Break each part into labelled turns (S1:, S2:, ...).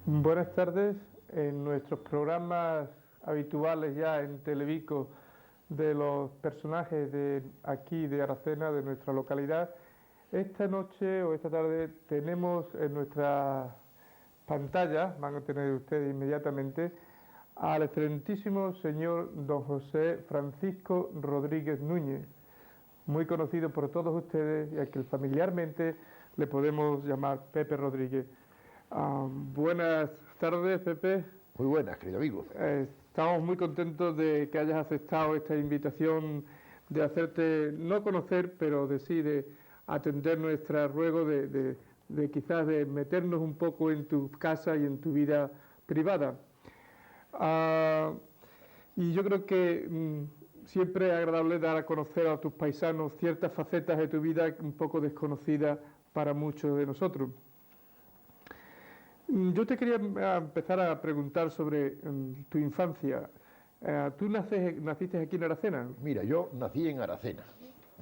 S1: Buenas tardes. En nuestros programas habituales ya en Televico de los personajes de aquí de Aracena, de nuestra localidad, esta noche o esta tarde tenemos en nuestra pantalla, van a tener ustedes inmediatamente, al excelentísimo señor don José Francisco Rodríguez Núñez, muy conocido por todos ustedes y a quien familiarmente le podemos llamar Pepe Rodríguez. Buenas tardes, Pepe.
S2: Muy buenas, querido amigo.
S1: Estamos muy contentos de que hayas aceptado esta invitación de hacerte, no conocer, pero de atender nuestro ruego de quizás de meternos un poco en tu casa y en tu vida privada. Y yo creo que siempre es agradable dar a conocer a tus paisanos ciertas facetas de tu vida un poco desconocidas para muchos de nosotros. Yo te quería empezar a preguntar sobre tu infancia. ¿Tú naciste aquí en Aracena?
S2: Mira, yo nací en Aracena.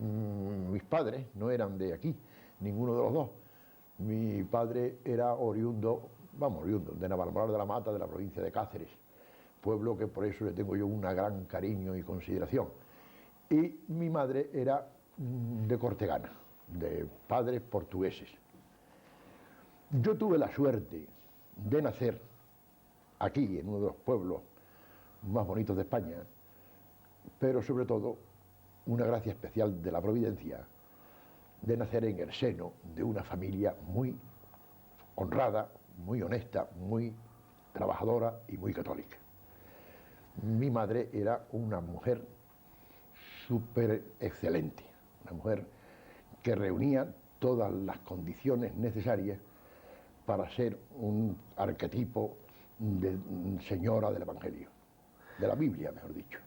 S2: Mis padres no eran de aquí, ninguno de los dos. Mi padre era oriundo de Navalmoral de la Mata, de la provincia de Cáceres, pueblo que por eso le tengo yo un gran cariño y consideración. Y mi madre era de Cortegana, de padres portugueses. Yo tuve la suerte de nacer aquí, en uno de los pueblos más bonitos de España, pero sobre todo una gracia especial de la providencia de nacer en el seno de una familia muy honrada, muy honesta, muy trabajadora y muy católica. Mi madre era una mujer súper excelente, una mujer que reunía todas las condiciones necesarias para ser un arquetipo de señora del Evangelio, de la Biblia, mejor dicho.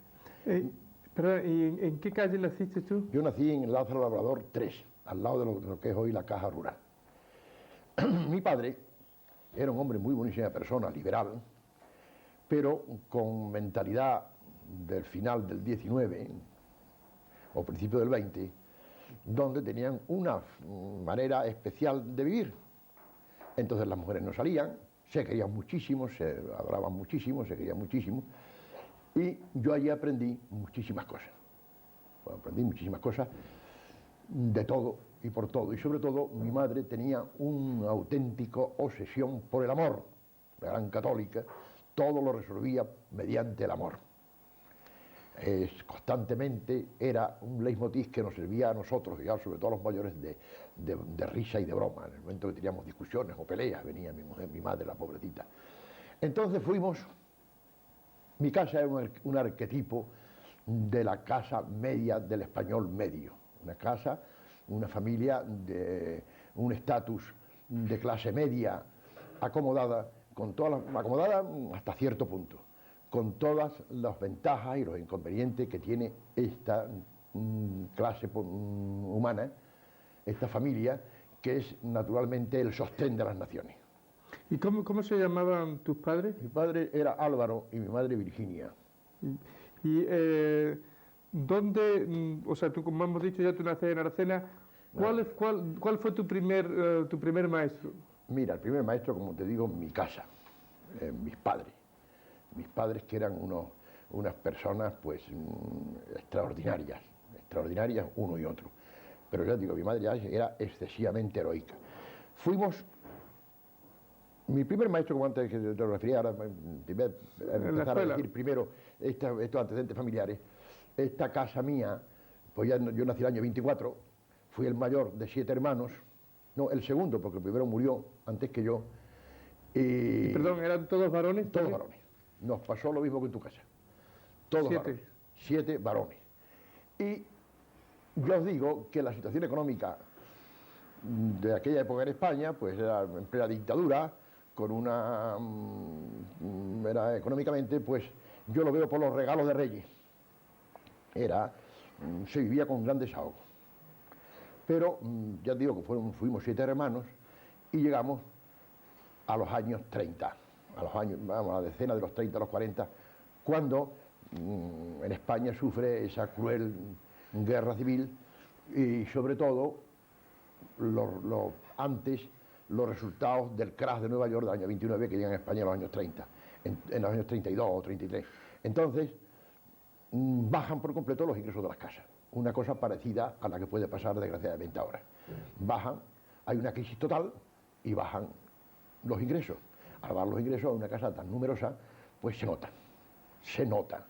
S1: Pero, ¿y en qué calle naciste tú?
S2: Yo nací en Lázaro Labrador 3, al lado de lo que es hoy la Caja Rural. Mi padre era un hombre muy buenísima persona, liberal, pero con mentalidad del final del 19 o principio del 20, donde tenían una manera especial de vivir. Entonces las mujeres no salían, se querían muchísimo, se adoraban muchísimo, se querían muchísimo, y yo allí aprendí muchísimas cosas. Aprendí muchísimas cosas de todo y por todo, y sobre todo mi madre tenía una auténtica obsesión por el amor, la gran católica, todo lo resolvía mediante el amor. Constantemente era un leitmotiv que nos servía a nosotros, y sobre todo a los mayores, de risa y de broma. En el momento que teníamos discusiones o peleas, venía mi mujer, mi madre, la pobrecita. Entonces mi casa era un arquetipo de la casa media del español medio, una casa, una familia de un estatus de clase media acomodada, acomodada hasta cierto punto, con todas las ventajas y los inconvenientes que tiene esta clase humana, esta familia, que es naturalmente el sostén de las naciones.
S1: ¿Y cómo se llamaban tus padres?
S2: Mi padre era Álvaro y mi madre Virginia.
S1: Y ¿dónde, o sea, tú como hemos dicho ya, tú naces en Aracena, ¿cuál fue tu primer maestro?
S2: Mira, el primer maestro, como te digo, en mi casa, mis padres que eran unas personas pues extraordinarias uno y otro. Pero ya digo, mi madre ya era excesivamente heroica. Mi primer maestro, como antes que te lo refería, ahora empezar a decir primero estos antecedentes familiares. Esta casa mía, pues ya yo nací el año 24, fui el mayor de 7 hermanos, no, el segundo, porque el primero murió antes que yo.
S1: Y perdón, ¿eran todos varones?
S2: Todos varones. Nos pasó lo mismo que en tu casa. Todos
S1: 7.
S2: varones. 7 varones. Y yo os digo que la situación económica de aquella época en España, pues era en plena dictadura, con era económicamente, pues yo lo veo por los regalos de Reyes. Se vivía con gran desahogo. Pero ya digo que fuimos 7 hermanos y llegamos a los años 30, a la decena de los 30 a los 40, cuando en España sufre esa cruel guerra civil y sobre todo los resultados del crash de Nueva York del año 29 que llegan a España en los años 30, en los años 32 o 33. Entonces, bajan por completo los ingresos de las casas. Una cosa parecida a la que puede pasar desgraciadamente ahora. Bajan, hay una crisis total y bajan los ingresos. Al bajar los ingresos a una casa tan numerosa, pues se nota.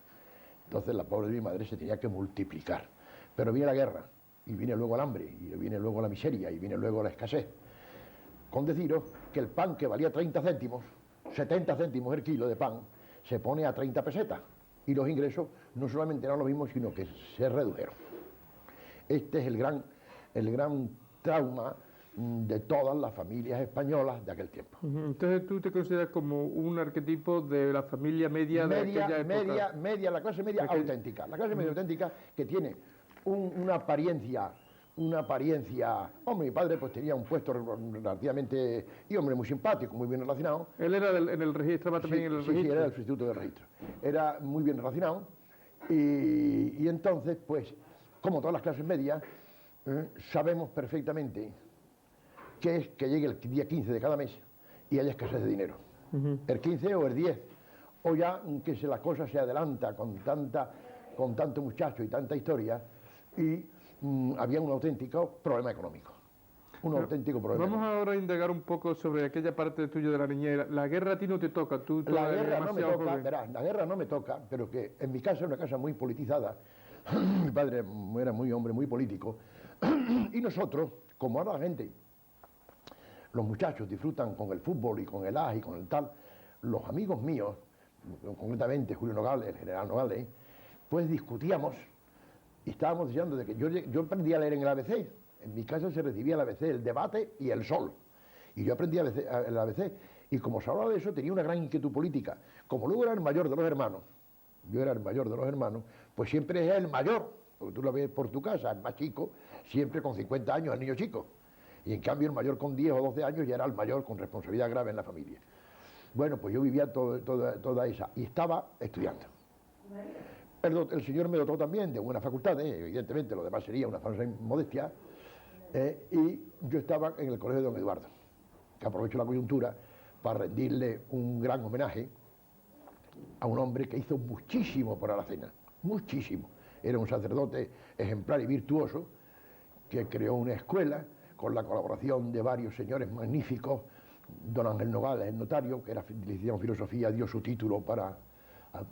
S2: Entonces la pobre de mi madre se tenía que multiplicar. Pero viene la guerra, y viene luego el hambre, y viene luego la miseria, y viene luego la escasez. Con deciros que el pan que valía 30 céntimos, 70 céntimos el kilo de pan, se pone a 30 pesetas. Y los ingresos no solamente eran los mismos, sino que se redujeron. Este es el gran trauma de todas las familias españolas de aquel tiempo.
S1: Entonces tú te consideras como un arquetipo de la familia media de aquella época.
S2: La clase media auténtica. La clase media auténtica que tiene una apariencia. Hombre, mi padre pues tenía un puesto relativamente, y hombre, muy simpático, muy bien relacionado.
S1: Él era en el registro, también en el registro.
S2: Sí, era del sustituto del registro. Era muy bien relacionado y entonces, pues, como todas las clases medias, sabemos perfectamente que es que llegue el día 15 de cada mes y haya escasez de dinero. El 15 o el 10, o ya que la cosa se adelanta con tanto muchacho y tanta historia, y había un auténtico problema económico.
S1: Vamos ahora a indagar un poco sobre aquella parte tuya de la niñez. La guerra a ti no te toca, tú
S2: la guerra no me toca, verás, la guerra no me toca, pero que en mi casa es una casa muy politizada. Mi padre era hombre muy político, y nosotros, como ahora la gente, los muchachos disfrutan con el fútbol y con el as y con el tal, los amigos míos, concretamente Julio Nogales, el general Nogales, pues discutíamos y estábamos diciendo de que yo aprendí a leer en el ABC. En mi casa se recibía el ABC, el debate y el sol. Y yo aprendí el ABC. Y como se hablaba de eso, tenía una gran inquietud política. Como luego era el mayor de los hermanos, yo era el mayor de los hermanos, pues siempre es el mayor, porque tú lo ves por tu casa, el más chico, siempre con 50 años, el niño chico. Y en cambio el mayor con 10 o 12 años ya era el mayor con responsabilidad grave en la familia. Bueno, pues yo vivía toda esa, y estaba estudiando. El señor me dotó también de buenas facultades, evidentemente lo demás sería una falsa modestia, y yo estaba en el colegio de don Eduardo, que aprovecho la coyuntura para rendirle un gran homenaje a un hombre que hizo muchísimo por Aracena, muchísimo. Era un sacerdote ejemplar y virtuoso, que creó una escuela con la colaboración de varios señores magníficos. Don Ángel Nogales, el notario, que era licenciado en filosofía, dio su título para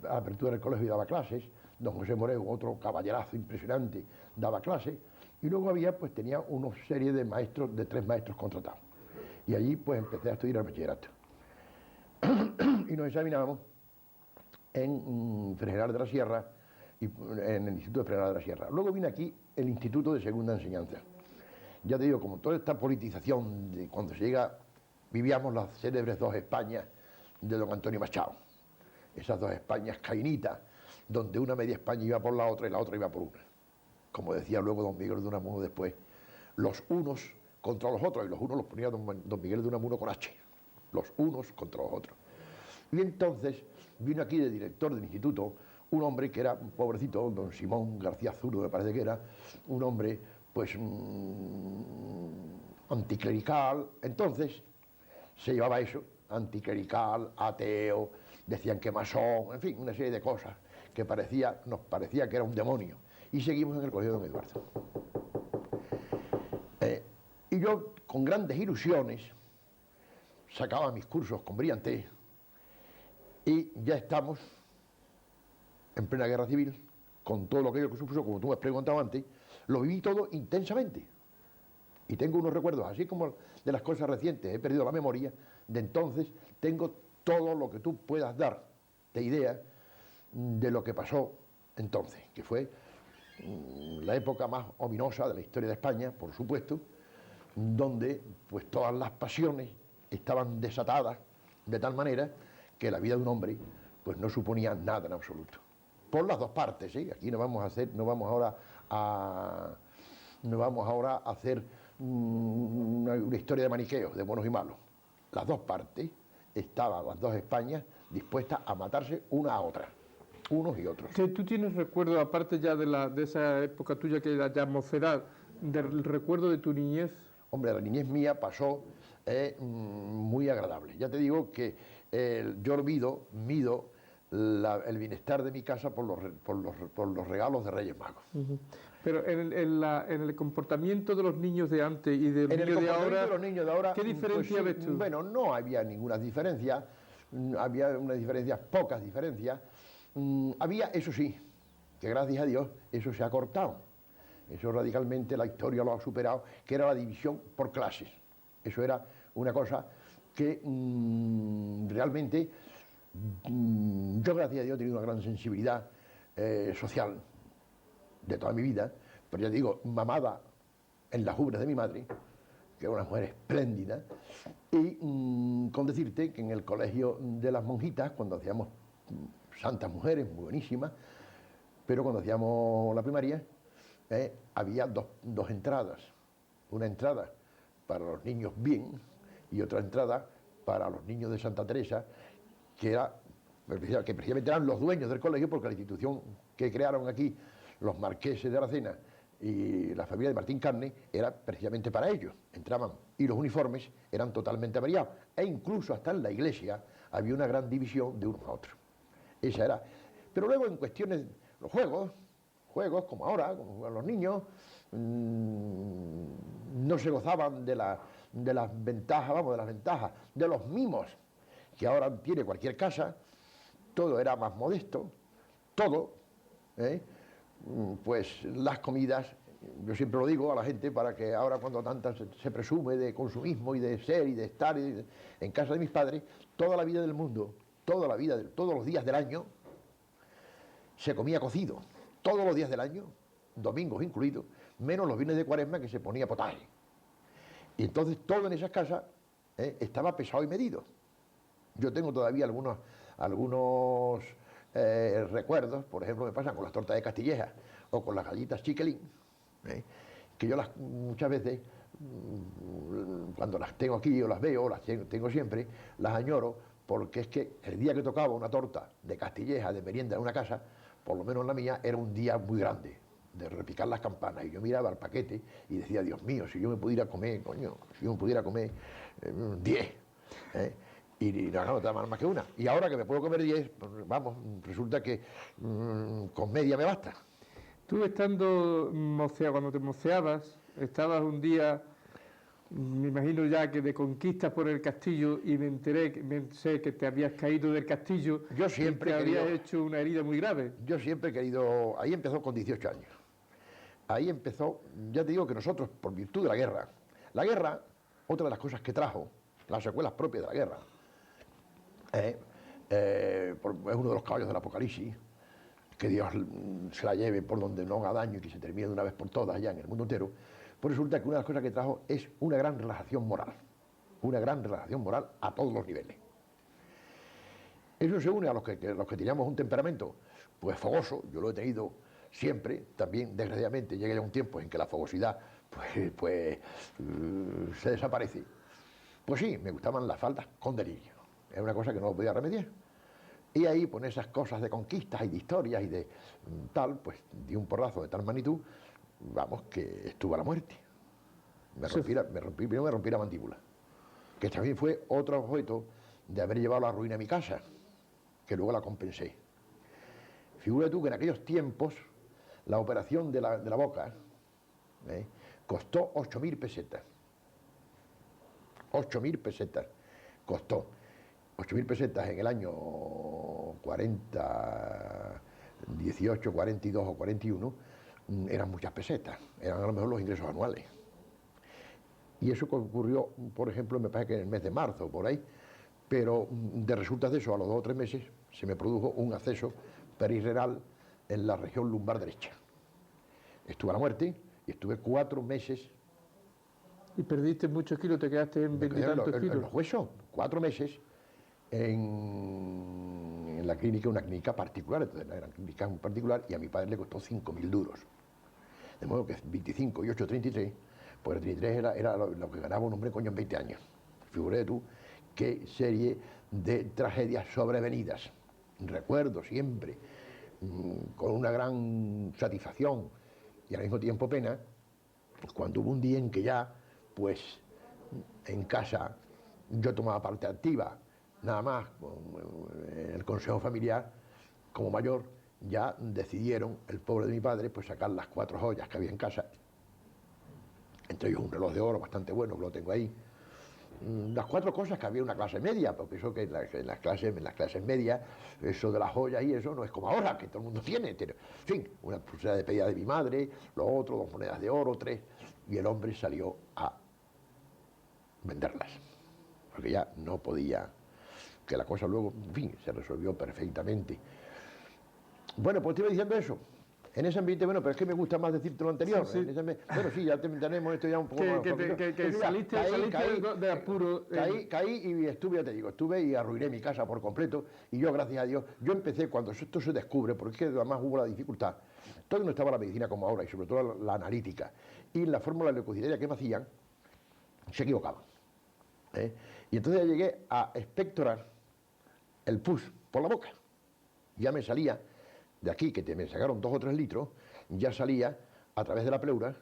S2: la apertura del colegio y daba clases. Don José Morego, otro caballerazo impresionante, daba clases. Y luego tenía una serie de maestros, de 3 maestros contratados. Y allí pues empecé a estudiar el bachillerato. Y nos examinábamos en Fregenal de la Sierra, y en el Instituto de Fregenal de la Sierra. Luego vine aquí el Instituto de Segunda Enseñanza. Ya te digo, como toda esta politización, de cuando se llega, vivíamos las célebres 2 Españas de don Antonio Machado. Esas 2 Españas cainitas, donde una media España iba por la otra y la otra iba por una. Como decía luego don Miguel de Unamuno después, los unos contra los otros, y los unos los ponía don Miguel de Unamuno con H. los unos contra los otros. Y entonces vino aquí de director del instituto un hombre que era un pobrecito, don Simón García Zurdo me parece que era, un hombre pues anticlerical. Entonces se llevaba eso, anticlerical, ateo, decían que masón, en fin, una serie de cosas que nos parecía que era un demonio. Y seguimos en el colegio de don Eduardo. Y yo, con grandes ilusiones, sacaba mis cursos con brillantez y ya estamos en plena guerra civil, con todo lo que supuso, como tú me has preguntado antes, lo viví todo intensamente. Y tengo unos recuerdos, así como de las cosas recientes, he perdido la memoria, de entonces tengo todo lo que tú puedas dar de idea de lo que pasó entonces, que fue la época más ominosa de la historia de España, por supuesto, donde pues todas las pasiones estaban desatadas de tal manera que la vida de un hombre pues no suponía nada en absoluto. Por las dos partes, ¿sí? Aquí no vamos ahora a hacer una historia de maniqueos, de buenos y malos. Las dos partes estaban, las dos Españas, dispuestas a matarse una a otra, unos y otros.
S1: ¿Tú tienes recuerdo, aparte ya de esa época tuya que era ya mocedad, del recuerdo de tu niñez?
S2: Hombre, la niñez mía pasó muy agradable. Ya te digo que yo mido el bienestar de mi casa por los regalos de Reyes Magos.
S1: Pero en el comportamiento de los niños de antes y de los niños de ahora, ¿qué diferencia ves tú?
S2: Bueno, no había ninguna diferencia, había unas diferencias, pocas diferencias. Había, eso sí, que gracias a Dios eso se ha cortado. Eso radicalmente la historia lo ha superado, que era la división por clases. Eso era una cosa que realmente yo, gracias a Dios, he tenido una gran sensibilidad social de toda mi vida, pero ya digo, mamada en las ubres de mi madre, que era una mujer espléndida, y con decirte que en el colegio de las monjitas, cuando hacíamos santas mujeres, muy buenísimas, pero cuando hacíamos la primaria, había dos entradas. Una entrada para los niños bien y otra entrada para los niños de Santa Teresa, que precisamente eran los dueños del colegio, porque la institución que crearon aquí los marqueses de Aracena y la familia de Martín Carne era precisamente para ellos. Entraban y los uniformes eran totalmente variados, e incluso hasta en la iglesia había una gran división de unos a otros. Esa era. Pero luego en cuestiones, los juegos como ahora, como los niños, no se gozaban de las ventajas, de los mimos que ahora tiene cualquier casa. Todo era más modesto, todo, pues las comidas, yo siempre lo digo a la gente para que ahora cuando tanta se presume de consumismo y de ser y de estar en casa de mis padres, toda la vida del mundo, toda la vida, todos los días del año, se comía cocido, todos los días del año, domingos incluidos, menos los fines de Cuaresma que se ponía potaje. Y entonces todo en esas casas estaba pesado y medido. Yo tengo todavía algunos recuerdos, por ejemplo, me pasan con las tortas de Castilleja o con las galletas Chiquelín, que yo muchas veces, cuando las tengo aquí o las veo, las tengo siempre, las añoro, porque es que el día que tocaba una torta de Castilleja de merienda en una casa, por lo menos la mía, era un día muy grande, de repicar las campanas, y yo miraba el paquete y decía, Dios mío, si yo me pudiera comer, coño, si yo me pudiera comer 10, y no te daban más que una. Y ahora que me puedo comer 10, pues, vamos, resulta que con media me basta.
S1: Tú estando moceado, cuando te moceabas, estabas un día, me imagino ya que de conquistas por el castillo, y sé que te habías caído del castillo.
S2: Yo siempre
S1: y te habías hecho una herida muy grave.
S2: Yo siempre he querido, ahí empezó con 18 años. Ahí empezó, ya te digo que nosotros, por virtud de la guerra, otra de las cosas que trajo, las secuelas propias de la guerra, es uno de los caballos del Apocalipsis, que Dios se la lleve por donde no haga daño y que se termine de una vez por todas allá en el mundo entero. Pues resulta que una de las cosas que trajo es una gran relajación moral a todos los niveles. Eso se une a los que teníamos un temperamento pues fogoso. Yo lo he tenido siempre, también desgraciadamente llega ya un tiempo en que la fogosidad pues se desaparece. Pues sí, me gustaban las faldas con delirio. Era una cosa que no lo podía remediar. Y ahí, con esas cosas de conquistas y de historias y de tal, pues di un porrazo de tal magnitud, vamos, que estuvo a la muerte. Primero me rompí la mandíbula, que también fue otro objeto de haber llevado la ruina a mi casa, que luego la compensé. Figura tú que en aquellos tiempos la operación de la boca costó 8.000 pesetas. 8.000 pesetas costó. 8.000 pesetas en el año 18, 42 o 41 eran muchas pesetas, eran a lo mejor los ingresos anuales. Y eso ocurrió, por ejemplo, me parece que en el mes de marzo, por ahí, pero de resultas de eso, a los 2 o 3 meses, se me produjo un acceso perirrenal en la región lumbar derecha. Estuve a la muerte y estuve 4 meses.
S1: ¿Y perdiste muchos kilos? ¿Te quedaste en 20 y tantos kilos?
S2: En los huesos, 4 meses en la clínica, una clínica particular, entonces era una clínica muy particular, y a mi padre le costó 5.000 duros. De modo que 25 y 8, 33, pues el 33 era lo que ganaba un hombre coño en 20 años. Figúrate tú qué serie de tragedias sobrevenidas. Recuerdo siempre, con una gran satisfacción y al mismo tiempo pena, cuando hubo un día en que ya, pues, en casa yo tomaba parte activa, nada más, en el consejo familiar, como mayor, ya decidieron, el pobre de mi padre, pues sacar las 4 joyas que había en casa, entre ellos un reloj de oro bastante bueno, que lo tengo ahí, las 4 cosas que había en una clase media, porque eso que en las clases medias, eso de las joyas y eso no es como ahora, que todo el mundo tiene, en fin, una pulsera de pedida de mi madre, lo otro, 2 monedas de oro, 3, y el hombre salió a venderlas, porque ya no podía, que la cosa luego, en fin, se resolvió perfectamente. Bueno, pues te iba diciendo eso. En ese ambiente, bueno, pero es que me gusta más decirte lo anterior.
S1: Sí, sí.
S2: Bueno, sí, ya tenemos esto ya un poco más.
S1: Que saliste de apuro.
S2: Caí y estuve, ya te digo, y arruiné mi casa por completo. Y yo, gracias a Dios, yo empecé cuando esto se descubre, porque es que además hubo la dificultad. Todavía no estaba la medicina como ahora, y sobre todo la analítica. Y la fórmula leucocidaria que me hacían, se equivocaban. Y entonces ya llegué a expectorar el pus por la boca. Ya me salía de aquí, que me sacaron 2 o 3 litros, ya salía a través de la pleura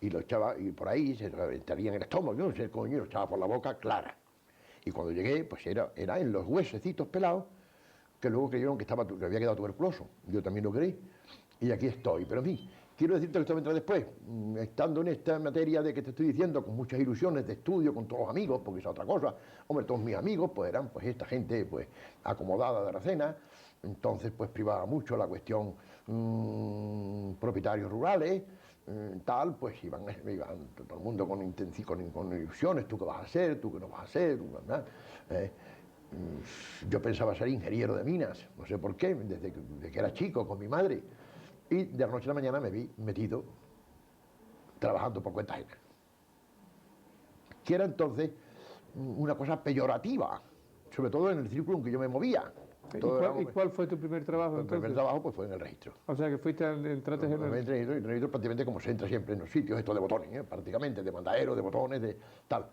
S2: y lo echaba, y por ahí se reventaría en el estómago, yo no sé, coño, lo echaba por la boca clara. Y cuando llegué, pues era en los huesecitos pelados, que luego creyeron que había quedado tuberculoso. Yo también lo creí, y aquí estoy. Pero en fin, quiero decirte que esto vendrá después, estando en esta materia de que te estoy diciendo, con muchas ilusiones de estudio, con todos los amigos, porque es otra cosa. Hombre, todos mis amigos, pues eran pues esta gente pues acomodada de Aracena. Entonces, pues privaba mucho la cuestión propietarios rurales, tal, pues iban todo el mundo con ilusiones, tú qué vas a hacer, tú qué no vas a hacer, yo pensaba ser ingeniero de minas, no sé por qué, desde que era chico con mi madre, y de la noche a la mañana me vi metido trabajando por cuenta ajena, que era entonces una cosa peyorativa, sobre todo en el círculo en que yo me movía.
S1: ¿Y cuál fue tu primer trabajo entonces?
S2: El primer trabajo pues fue en el registro.
S1: O sea que entraste en el
S2: registro prácticamente como se entra siempre en los sitios estos de botones, prácticamente, de mandadero, de botones, de tal.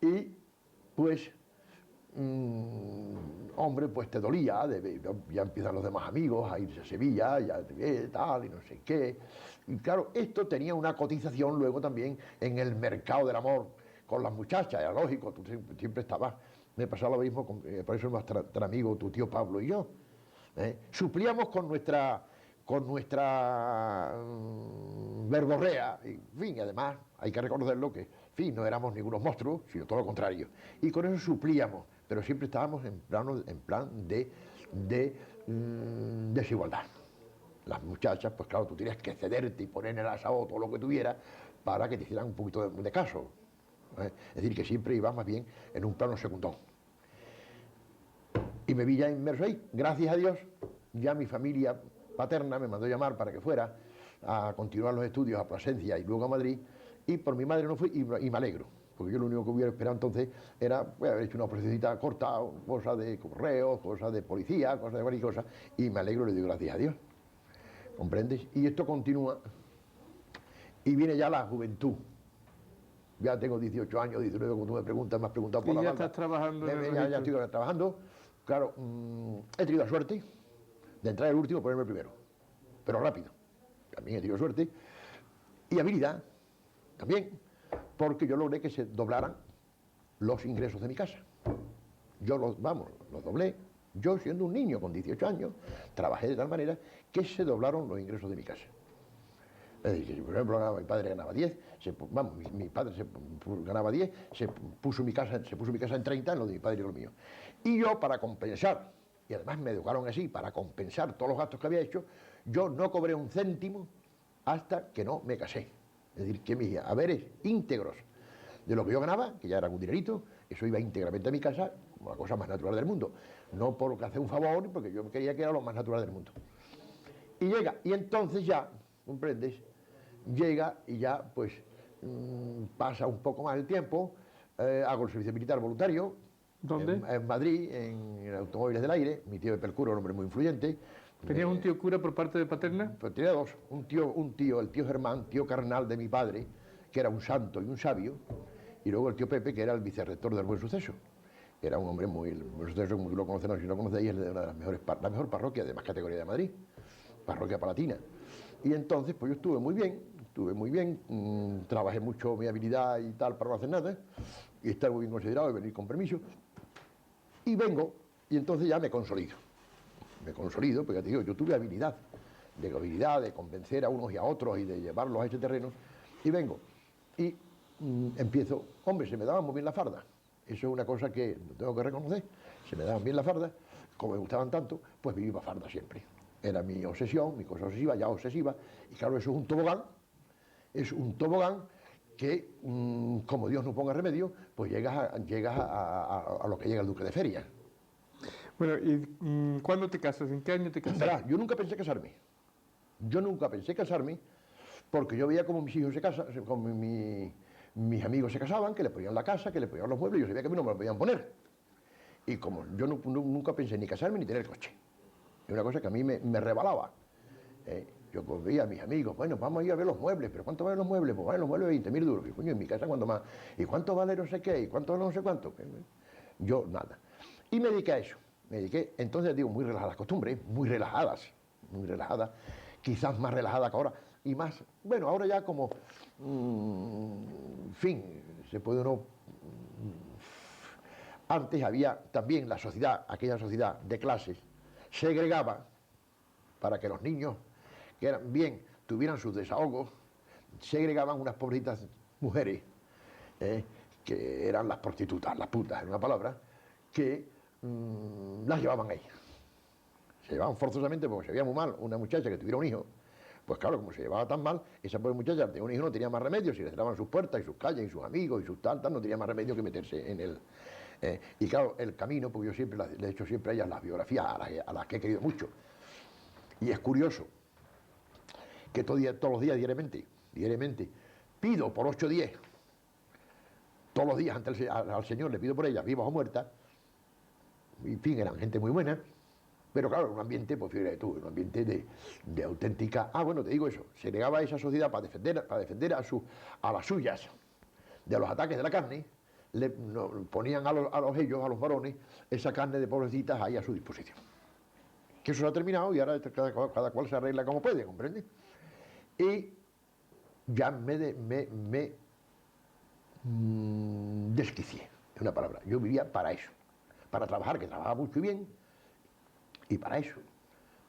S2: Y pues, hombre, pues te dolía, ya empiezan los demás amigos a irse a Sevilla, ya tal, y no sé qué. Y claro, esto tenía una cotización luego también en el mercado del amor con las muchachas, era lógico, tú siempre estabas. Me pasaba lo mismo, por eso es nuestro amigo, tu tío Pablo y yo. Suplíamos con nuestra verborrea, y, en fin, además hay que reconocerlo que, en fin, no éramos ningunos monstruos, sino todo lo contrario. Y con eso suplíamos, pero siempre estábamos en plan de desigualdad. Las muchachas, pues claro, tú tenías que cederte y poner en el asado todo lo que tuvieras para que te hicieran un poquito de caso. Es decir, que siempre iba más bien en un plano secundón. Y me vi ya inmerso ahí. Gracias a Dios, ya mi familia paterna me mandó llamar para que fuera a continuar los estudios a Plasencia y luego a Madrid, y por mi madre no fui, y me alegro, porque yo lo único que hubiera esperado entonces era haber hecho una operacioncita corta, cosas de correo, cosas de policía, cosas de varias cosas, y me alegro y le digo gracias a Dios. ¿Comprendes? Y esto continúa, y viene ya la juventud. Ya tengo 18 años, 19, como tú me preguntas, me has preguntado por
S1: y
S2: la
S1: ya
S2: banda.
S1: estás trabajando en el
S2: Ya
S1: registro.
S2: estoy trabajando. Claro, he tenido la suerte de entrar el último y ponerme el primero, pero rápido. También he tenido suerte. Y habilidad, también, porque yo logré que se doblaran los ingresos de mi casa. Yo los doblé. Yo, siendo un niño con 18 años, trabajé de tal manera que se doblaron los ingresos de mi casa. Es decir, si por ejemplo mi padre ganaba 10, mi padre ganaba 10, se puso mi casa en 30 en lo de mi padre y lo mío. Y yo, para compensar, y además me educaron así, para compensar todos los gastos que había hecho, yo no cobré un céntimo hasta que no me casé. Es decir, que mis haberes íntegros de lo que yo ganaba, que ya era un dinerito, eso iba íntegramente a mi casa, como la cosa más natural del mundo. No por hacer un favor, porque yo creía que era lo más natural del mundo. Y llega, y entonces ya, ¿comprendes? Llega y ya, pues, pasa un poco más el tiempo, hago el servicio militar voluntario.
S1: ¿Dónde?
S2: En Madrid, en Automóviles del Aire. Mi tío de Percuro, un hombre muy influyente.
S1: ¿Tenías un tío cura por parte de paterna?
S2: Pues tenía dos, el tío Germán, tío carnal de mi padre, que era un santo y un sabio, y luego el tío Pepe, que era el vicerrector del Buen Suceso. Era un hombre muy, el Buen Suceso, como tú lo conoces, no, si no lo conocéis, es de una de las mejores, la mejor parroquia de más categoría de Madrid, parroquia palatina. Y entonces, pues yo estuve muy bien, trabajé mucho mi habilidad y tal para no hacer nada, y estar muy bien considerado y venir con permiso, y vengo, y entonces ya me consolido, porque ya te digo, yo tuve habilidad de convencer a unos y a otros y de llevarlos a ese terreno, y vengo, y empiezo, hombre, se me daba muy bien la farda, eso es una cosa que tengo que reconocer, se me daban bien la farda, como me gustaban tanto, pues vivía farda siempre. Era mi obsesión, mi cosa obsesiva, ya obsesiva, y claro, eso es un tobogán que, como Dios no ponga remedio, pues llegas a lo que llega el duque de Feria.
S1: Bueno, ¿y cuándo te casas? ¿En qué año te casas?
S2: Verás, yo nunca pensé casarme, porque yo veía como mis hijos se casan, como mis amigos se casaban, que le ponían la casa, que le ponían los muebles, y yo sabía que a mí no me lo podían poner. Y como yo nunca pensé ni casarme ni tener coche. Es una cosa que a mí me rebalaba. Yo pues, veía a mis amigos, bueno, vamos a ir a ver los muebles, pero ¿cuánto valen los muebles? Pues valen los muebles 20.000 duros. Y coño, en mi casa, ¿cuánto más? ¿Y cuánto vale no sé qué? ¿Y cuánto vale no sé cuánto? Yo, nada. Y me dediqué a eso. Entonces digo, muy relajadas costumbres, muy relajadas, quizás más relajadas que ahora. Y más, bueno, ahora ya como, en fin, se puede uno... Antes había también la sociedad, aquella sociedad de clases, segregaba para que los niños, que eran bien, tuvieran sus desahogos, segregaban unas pobrecitas mujeres, que eran las prostitutas, las putas, en una palabra, que las llevaban ahí. Se llevaban forzosamente porque se veía muy mal una muchacha que tuviera un hijo. Pues claro, como se llevaba tan mal, esa pobre muchacha tenía un hijo, no tenía más remedio, si le cerraban sus puertas y sus calles y sus amigos y sus tal, no tenía más remedio que meterse en él. Y claro, el camino, porque yo siempre le he hecho siempre a ellas las biografías, a las que he querido mucho. Y es curioso que todos los días, diariamente, pido por 8 o 10, todos los días ante al Señor le pido por ellas, vivas o muertas, y en fin, eran gente muy buena, pero claro, un ambiente, pues fíjate tú, un ambiente de auténtica... Ah, bueno, te digo eso, se negaba a esa sociedad para defender a las suyas de los ataques de la carne, ponían a los varones, esa carne de pobrecitas ahí a su disposición. Que eso se ha terminado y ahora cada cual se arregla como puede, ¿comprende? Y ya me desquicié, es una palabra. Yo vivía para eso, para trabajar, que trabajaba mucho y bien, y para eso,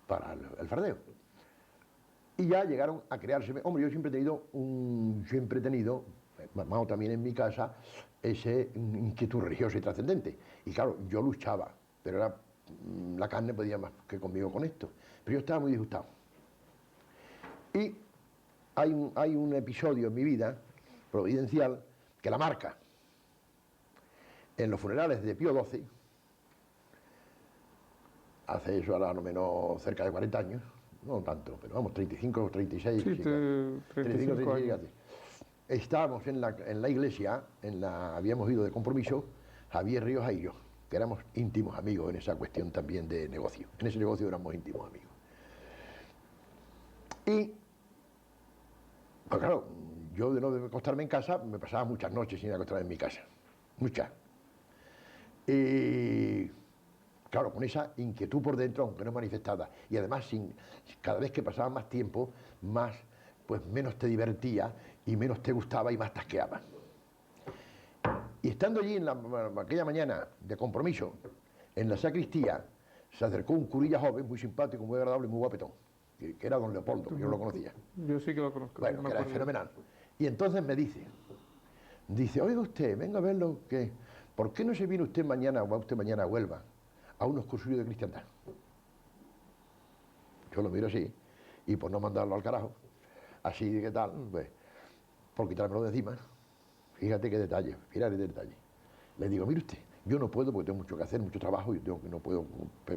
S2: para el fardeo. Y ya llegaron a crearse, hombre, yo siempre he tenido, mamá también en mi casa, ese inquietud religiosa y trascendente. Y claro, yo luchaba, pero la carne podía más que conmigo con esto. Pero yo estaba muy disgustado. Y hay un episodio en mi vida, providencial, que la marca. En los funerales de Pío XII, hace eso ahora no menos cerca de 40 años, no tanto, pero vamos, 35, 36.
S1: Sí, 35 años.
S2: Estábamos en la iglesia, habíamos ido de compromiso, Javier Ríos y yo, que éramos íntimos amigos en esa cuestión también de negocio. En ese negocio éramos íntimos amigos. Y, pues claro, yo de no acostarme en casa, me pasaba muchas noches sin acostarme en mi casa. Muchas. Y claro, con esa inquietud por dentro, aunque no manifestada, y además cada vez que pasaba más tiempo, pues menos te divertía y menos te gustaba y más te asqueaba. Y estando allí aquella mañana de compromiso, en la sacristía, se acercó un curilla joven, muy simpático, muy agradable, muy guapetón, que era don Leopoldo, que yo lo conocía.
S1: Yo sí que lo conozco.
S2: Bueno, que era fenomenal. Y entonces me dice, oiga usted, venga a verlo, que ¿por qué no se viene usted mañana, o va usted mañana a Huelva, a unos cursillos de cristiandad? Yo lo miro así, y por no mandarlo al carajo, así de qué tal, pues, por quitármelo de encima, fíjate qué detalle, fíjate qué detalle. Le digo, mire usted, yo no puedo porque tengo mucho que hacer, mucho trabajo, y no puedo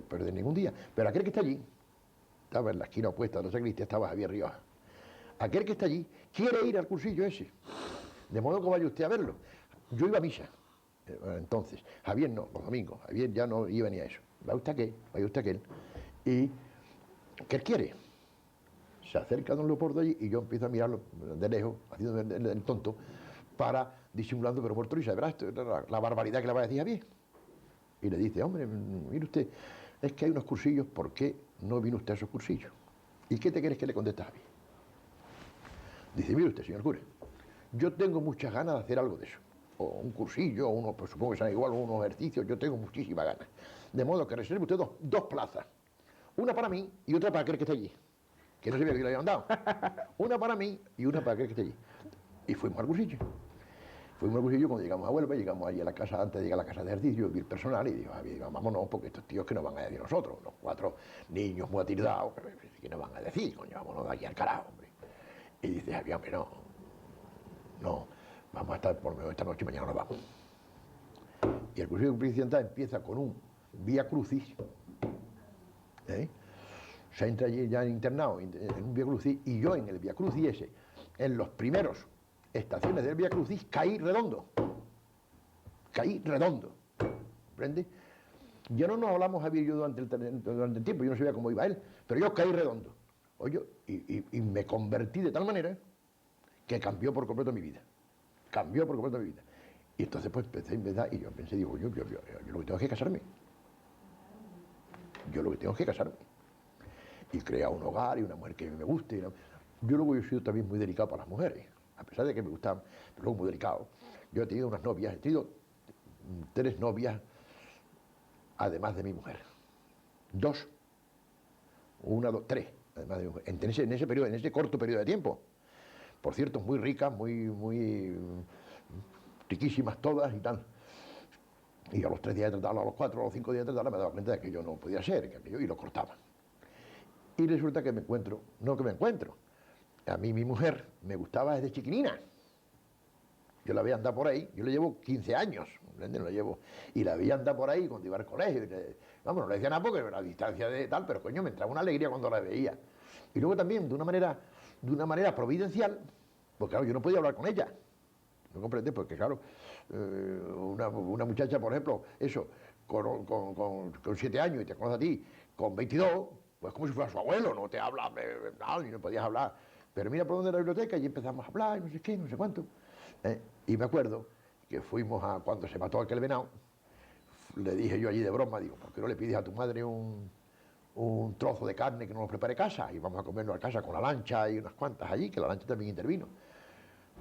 S2: perder ningún día, pero aquel que está allí, estaba en la esquina opuesta de la sacristía, estaba Javier Rioja, aquel que está allí quiere ir al cursillo ese, de modo que vaya usted a verlo. Yo iba a misa, entonces, Javier no, los domingos, Javier ya no iba ni a eso. Vaya usted aquel, y ¿qué él quiere? Se acerca don Leopoldo allí y yo empiezo a mirarlo de lejos, haciendo el tonto, disimulando, pero por risa, verás la barbaridad que le va a decir Javier. Y le dice, hombre, mire usted, es que hay unos cursillos, ¿por qué no vino usted a esos cursillos? ¿Y qué te quieres que le conteste a Javier? Dice, mire usted, señor cura, yo tengo muchas ganas de hacer algo de eso. O un cursillo, pues supongo que serán igual, unos ejercicios, yo tengo muchísimas ganas. De modo que reserve usted dos plazas. Una para mí y otra para aquel que está allí. Que no sabía que le habían dado. Una para mí y una para aquel que está allí. Y fuimos al cursillo. Cuando llegamos a Huelva, llegamos allí a la casa, antes de llegar a la casa de ejercicio, vi el personal y digo, vámonos, porque estos tíos que nos van a decir nosotros, los 4 niños muy atildados, que nos van a decir, coño, vámonos de aquí al carajo, hombre. Y dice, Javier, hombre, no, vamos a estar por lo menos esta noche y mañana nos vamos. Y el cursillo de cristiandad empieza con un vía crucis, se entra allí ya internado en un vía crucis, y yo en el vía crucis ese, en los primeros estaciones del vía crucis, caí redondo, ¿comprende? Ya no nos hablamos Javier y yo durante el tiempo, yo no sabía cómo iba él, pero yo caí redondo, oye, y me convertí de tal manera que cambió por completo mi vida, y entonces pues empecé a inventar, y yo pensé, digo, yo lo que tengo es que casarme, y crear un hogar y una mujer que me guste, ¿no? Yo luego he sido también muy delicado para las mujeres, a pesar de que me gustaban, pero luego muy delicado. Yo he tenido unas novias, he tenido 3 novias, además de mi mujer. 2, 1, 2, 3, además de mi mujer, en ese periodo, en ese corto periodo de tiempo. Por cierto, muy ricas, muy riquísimas todas y tal. Y a los 3 días de tratarla, a los 4 o los 5 días de tratarla, me daba cuenta de que yo no podía ser, y lo cortaba. Y resulta que a mí mi mujer me gustaba desde chiquinina. Yo la veía andar por ahí, yo le llevo 15 años, y la veía andar por ahí cuando iba al colegio. Vamos, no le decía nada porque era a distancia de tal, pero coño, me entraba una alegría cuando la veía. Y luego también, de una manera providencial, porque claro, yo no podía hablar con ella. ¿No comprendes? Porque claro, una muchacha, por ejemplo, con 7 años y te conoce a ti, con 22, pues como si fuera su abuelo, no te habla, ni no podías hablar. Pero mira por dónde era la biblioteca y empezamos a hablar, y no sé qué, no sé cuánto. Y me acuerdo que fuimos cuando se mató aquel venado, le dije yo allí de broma, digo, ¿por qué no le pides a tu madre un trozo de carne que nos lo prepare casa? Y vamos a comernos a casa con la lancha y unas cuantas allí, que la lancha también intervino.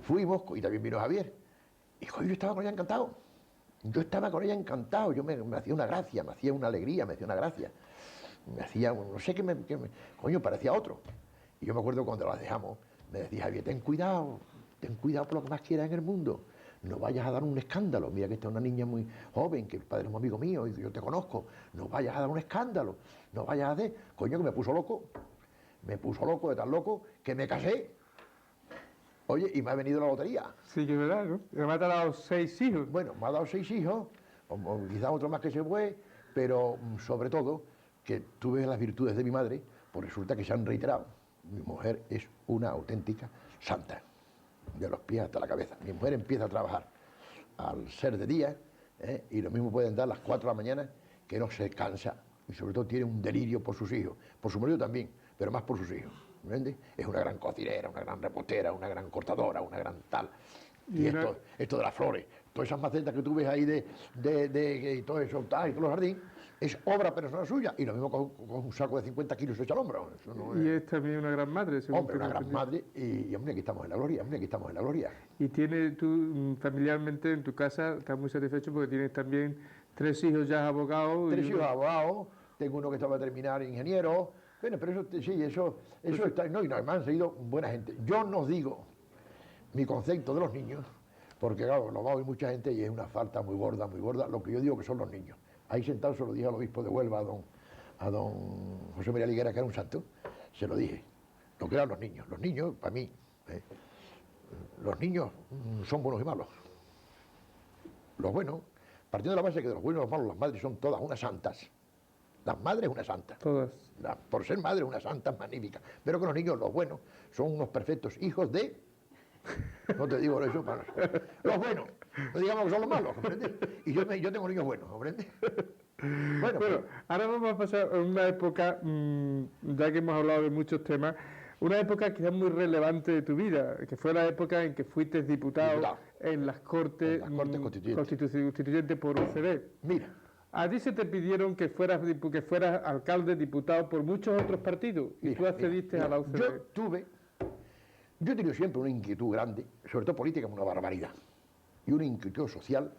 S2: Fuimos, y también vino Javier. Y yo estaba con ella encantado. Yo me hacía una gracia, me hacía una alegría, me hacía una gracia. Me hacía, no sé qué coño, parecía otro. Y yo me acuerdo cuando las dejamos, me decía Javier, ten cuidado por lo que más quieras en el mundo. No vayas a dar un escándalo. Mira que esta es una niña muy joven, que el padre es un amigo mío y yo te conozco. No vayas a dar un escándalo. No vayas a hacer. Coño, que me puso loco. De tan loco que me casé. Oye, y me ha venido la lotería.
S1: Sí, que es verdad, ¿no? Me ha dado 6 hijos.
S2: Bueno, me ha dado 6 hijos, o quizás otro más que se fue, pero sobre todo que tuve las virtudes de mi madre, pues resulta que se han reiterado. Mi mujer es una auténtica santa, de los pies hasta la cabeza. Mi mujer empieza a trabajar al ser de día, y lo mismo pueden dar las 4 de la mañana, que no se cansa, y sobre todo tiene un delirio por sus hijos, por su marido también, pero más por sus hijos. ¿entiendes? Es una gran cocinera, una gran repostera, una gran cortadora, una gran tal.
S1: Y
S2: Y esto de las flores, todas esas macetas que tú ves ahí de todo eso, tal, y todo el jardín, es obra personal suya. Y lo mismo con un saco de 50 kilos hecho al hombro. Eso no
S1: Y
S2: es...
S1: es también una gran madre, según
S2: Hombre, una
S1: tengo
S2: gran
S1: entendido.
S2: madre, y hombre, aquí estamos en la gloria, hombre, aquí estamos en la gloria.
S1: Y tiene tú, familiarmente, en tu casa, estás muy satisfecho porque tienes también 3 hijos ya abogados.
S2: Tres hijos abogados, tengo uno que estaba a terminar ingeniero, bueno, pero eso, sí, eso está, no, y no, me han seguido buena gente. Yo no digo mi concepto de los niños, porque claro, lo va a oír mucha gente y es una falta muy gorda, lo que yo digo que son los niños. Ahí sentado se lo dije al obispo de Huelva, a don José María Liguera, que era un santo, se lo dije, lo que eran los niños, para mí, los niños son buenos y malos. Los buenos, partiendo de la base que de los buenos y los malos, las madres son todas unas santas. Las madres unas santas.
S1: Todas.
S2: Por ser madres unas santas magníficas. Pero que los niños, los buenos, son unos perfectos hijos de... No te digo eso, para los buenos. No digamos que son los malos, ¿comprendes? Y yo tengo niños buenos, ¿comprendes? Bueno,
S1: ahora vamos a pasar a una época, ya que hemos hablado de muchos temas, una época quizás muy relevante de tu vida, que fue la época en que fuiste diputado en las Cortes Constituyentes por UCD.
S2: Mira.
S1: A ti se te pidieron que fueras alcalde, diputado por muchos otros partidos, y tú accediste a la UCD.
S2: Yo he tenido siempre una inquietud grande, sobre todo política, una barbaridad, y una inquietud social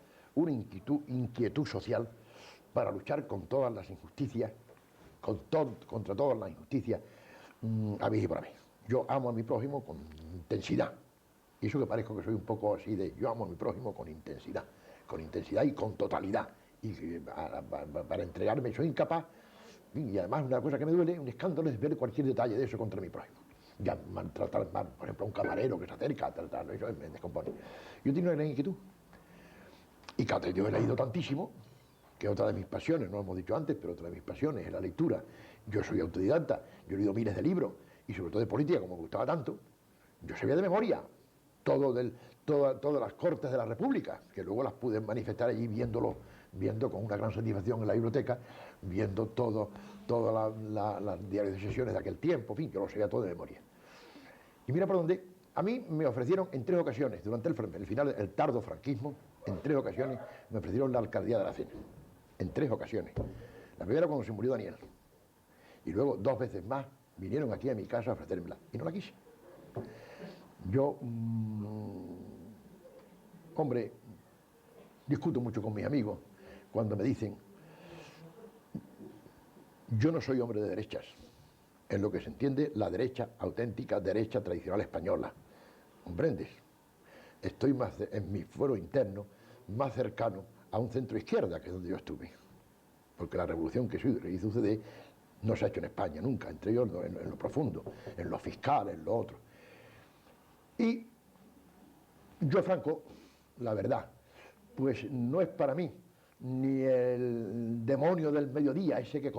S2: para luchar con todas las injusticias, contra todas las injusticias habidas y por haber. Yo amo a mi prójimo con intensidad, y eso que parezco que soy un poco así de, yo amo a mi prójimo con intensidad y con totalidad, y para entregarme soy incapaz, y además una cosa que me duele, un escándalo es ver cualquier detalle de eso contra mi prójimo. Ya maltratar mal, por ejemplo, a un camarero que se acerca a tratarlo, eso me descompone. Yo tengo una gran inquietud. Y claro, yo he leído tantísimo, que otra de mis pasiones, no lo hemos dicho antes, pero otra de mis pasiones es la lectura. Yo soy autodidacta, yo he leído miles de libros, y sobre todo de política, como me gustaba tanto, yo sabía de memoria todas las Cortes de la República, que luego las pude manifestar allí viendo con una gran satisfacción en la biblioteca, viendo todos los diarios de sesiones de aquel tiempo, en fin, yo lo sabía todo de memoria. Y mira por dónde, a mí me ofrecieron en 3 ocasiones, durante el tardo franquismo, en 3 ocasiones me ofrecieron la alcaldía de Aracena, en 3 ocasiones. La primera cuando se murió Daniel, y luego 2 veces más vinieron aquí a mi casa a ofrecérmela, y no la quise. Yo, hombre, discuto mucho con mis amigos cuando me dicen, yo no soy hombre de derechas, en lo que se entiende la derecha auténtica, derecha tradicional española, ¿comprendes? Estoy en mi fuero interno más cercano a un centro izquierda, que es donde yo estuve, porque la revolución que hizo UCD no se ha hecho en España nunca, entre ellos en lo profundo, en lo fiscal, en lo otro. Y yo, Franco, la verdad, pues no es para mí ni el demonio del mediodía, ese que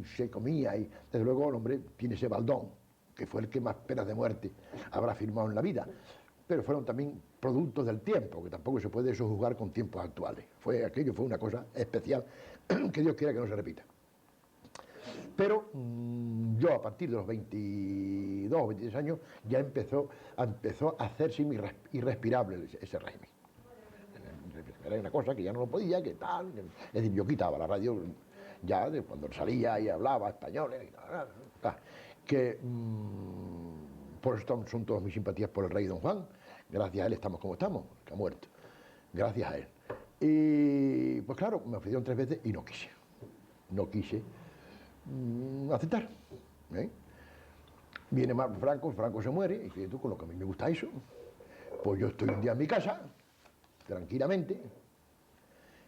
S2: se comía, y desde luego el hombre tiene ese baldón, que fue el que más penas de muerte habrá firmado en la vida, pero fueron también productos del tiempo, que tampoco se puede sojuzgar con tiempos actuales. Aquello fue una cosa especial, que Dios quiera que no se repita. Pero yo a partir de los 22 o 23 años ya empezó a hacerse irrespirable ese régimen. Era una cosa que ya no lo podía, que tal. Es decir, yo quitaba la radio ya cuando salía y hablaba español, que por eso son todas mis simpatías por el rey Don Juan. Gracias a él estamos como estamos, que ha muerto. Gracias a él. Y pues claro, me ofrecieron 3 veces y no quise. No quise aceptar. Viene Franco se muere, y fíjate tú, con lo que a mí me gusta eso, pues yo estoy un día en mi casa, tranquilamente,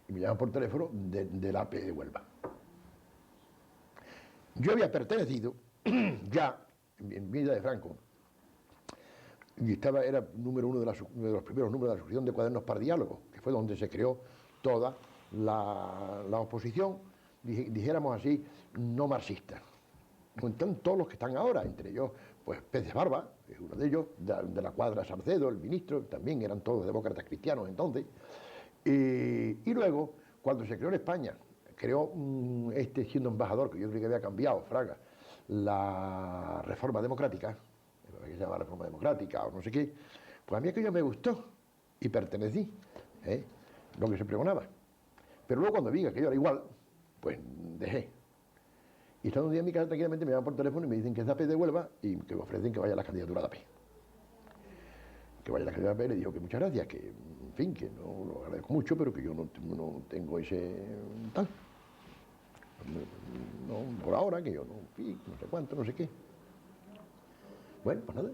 S2: y me llaman por teléfono del AP de Huelva. Yo había pertenecido ya en vida de Franco, y era número 1 de los primeros números de la Asociación de Cuadernos para Diálogo, que fue donde se creó toda la oposición, dijéramos así, no marxista. Están todos los que están ahora, entre ellos, pues Pérez Barba, que es uno de ellos, de la cuadra Salcedo, el ministro, también eran todos demócratas cristianos entonces. Y luego, cuando se creó en España, siendo embajador, que yo creo que había cambiado, Fraga, la reforma democrática, que se llama reforma democrática o no sé qué, pues a mí aquello me gustó y pertenecí, lo que se pregonaba. Pero luego cuando vi que aquello era igual, pues dejé. Y estando un día en mi casa tranquilamente me llaman por teléfono y me dicen que es de AP de Huelva y que me ofrecen que vaya a la candidatura de AP. Que vaya a la candidatura de AP, le digo que muchas gracias, que en fin, que no lo agradezco mucho, pero que yo no tengo ese tal. No, por ahora, que yo no, en fin, no sé cuánto, no sé qué. Bueno, pues nada.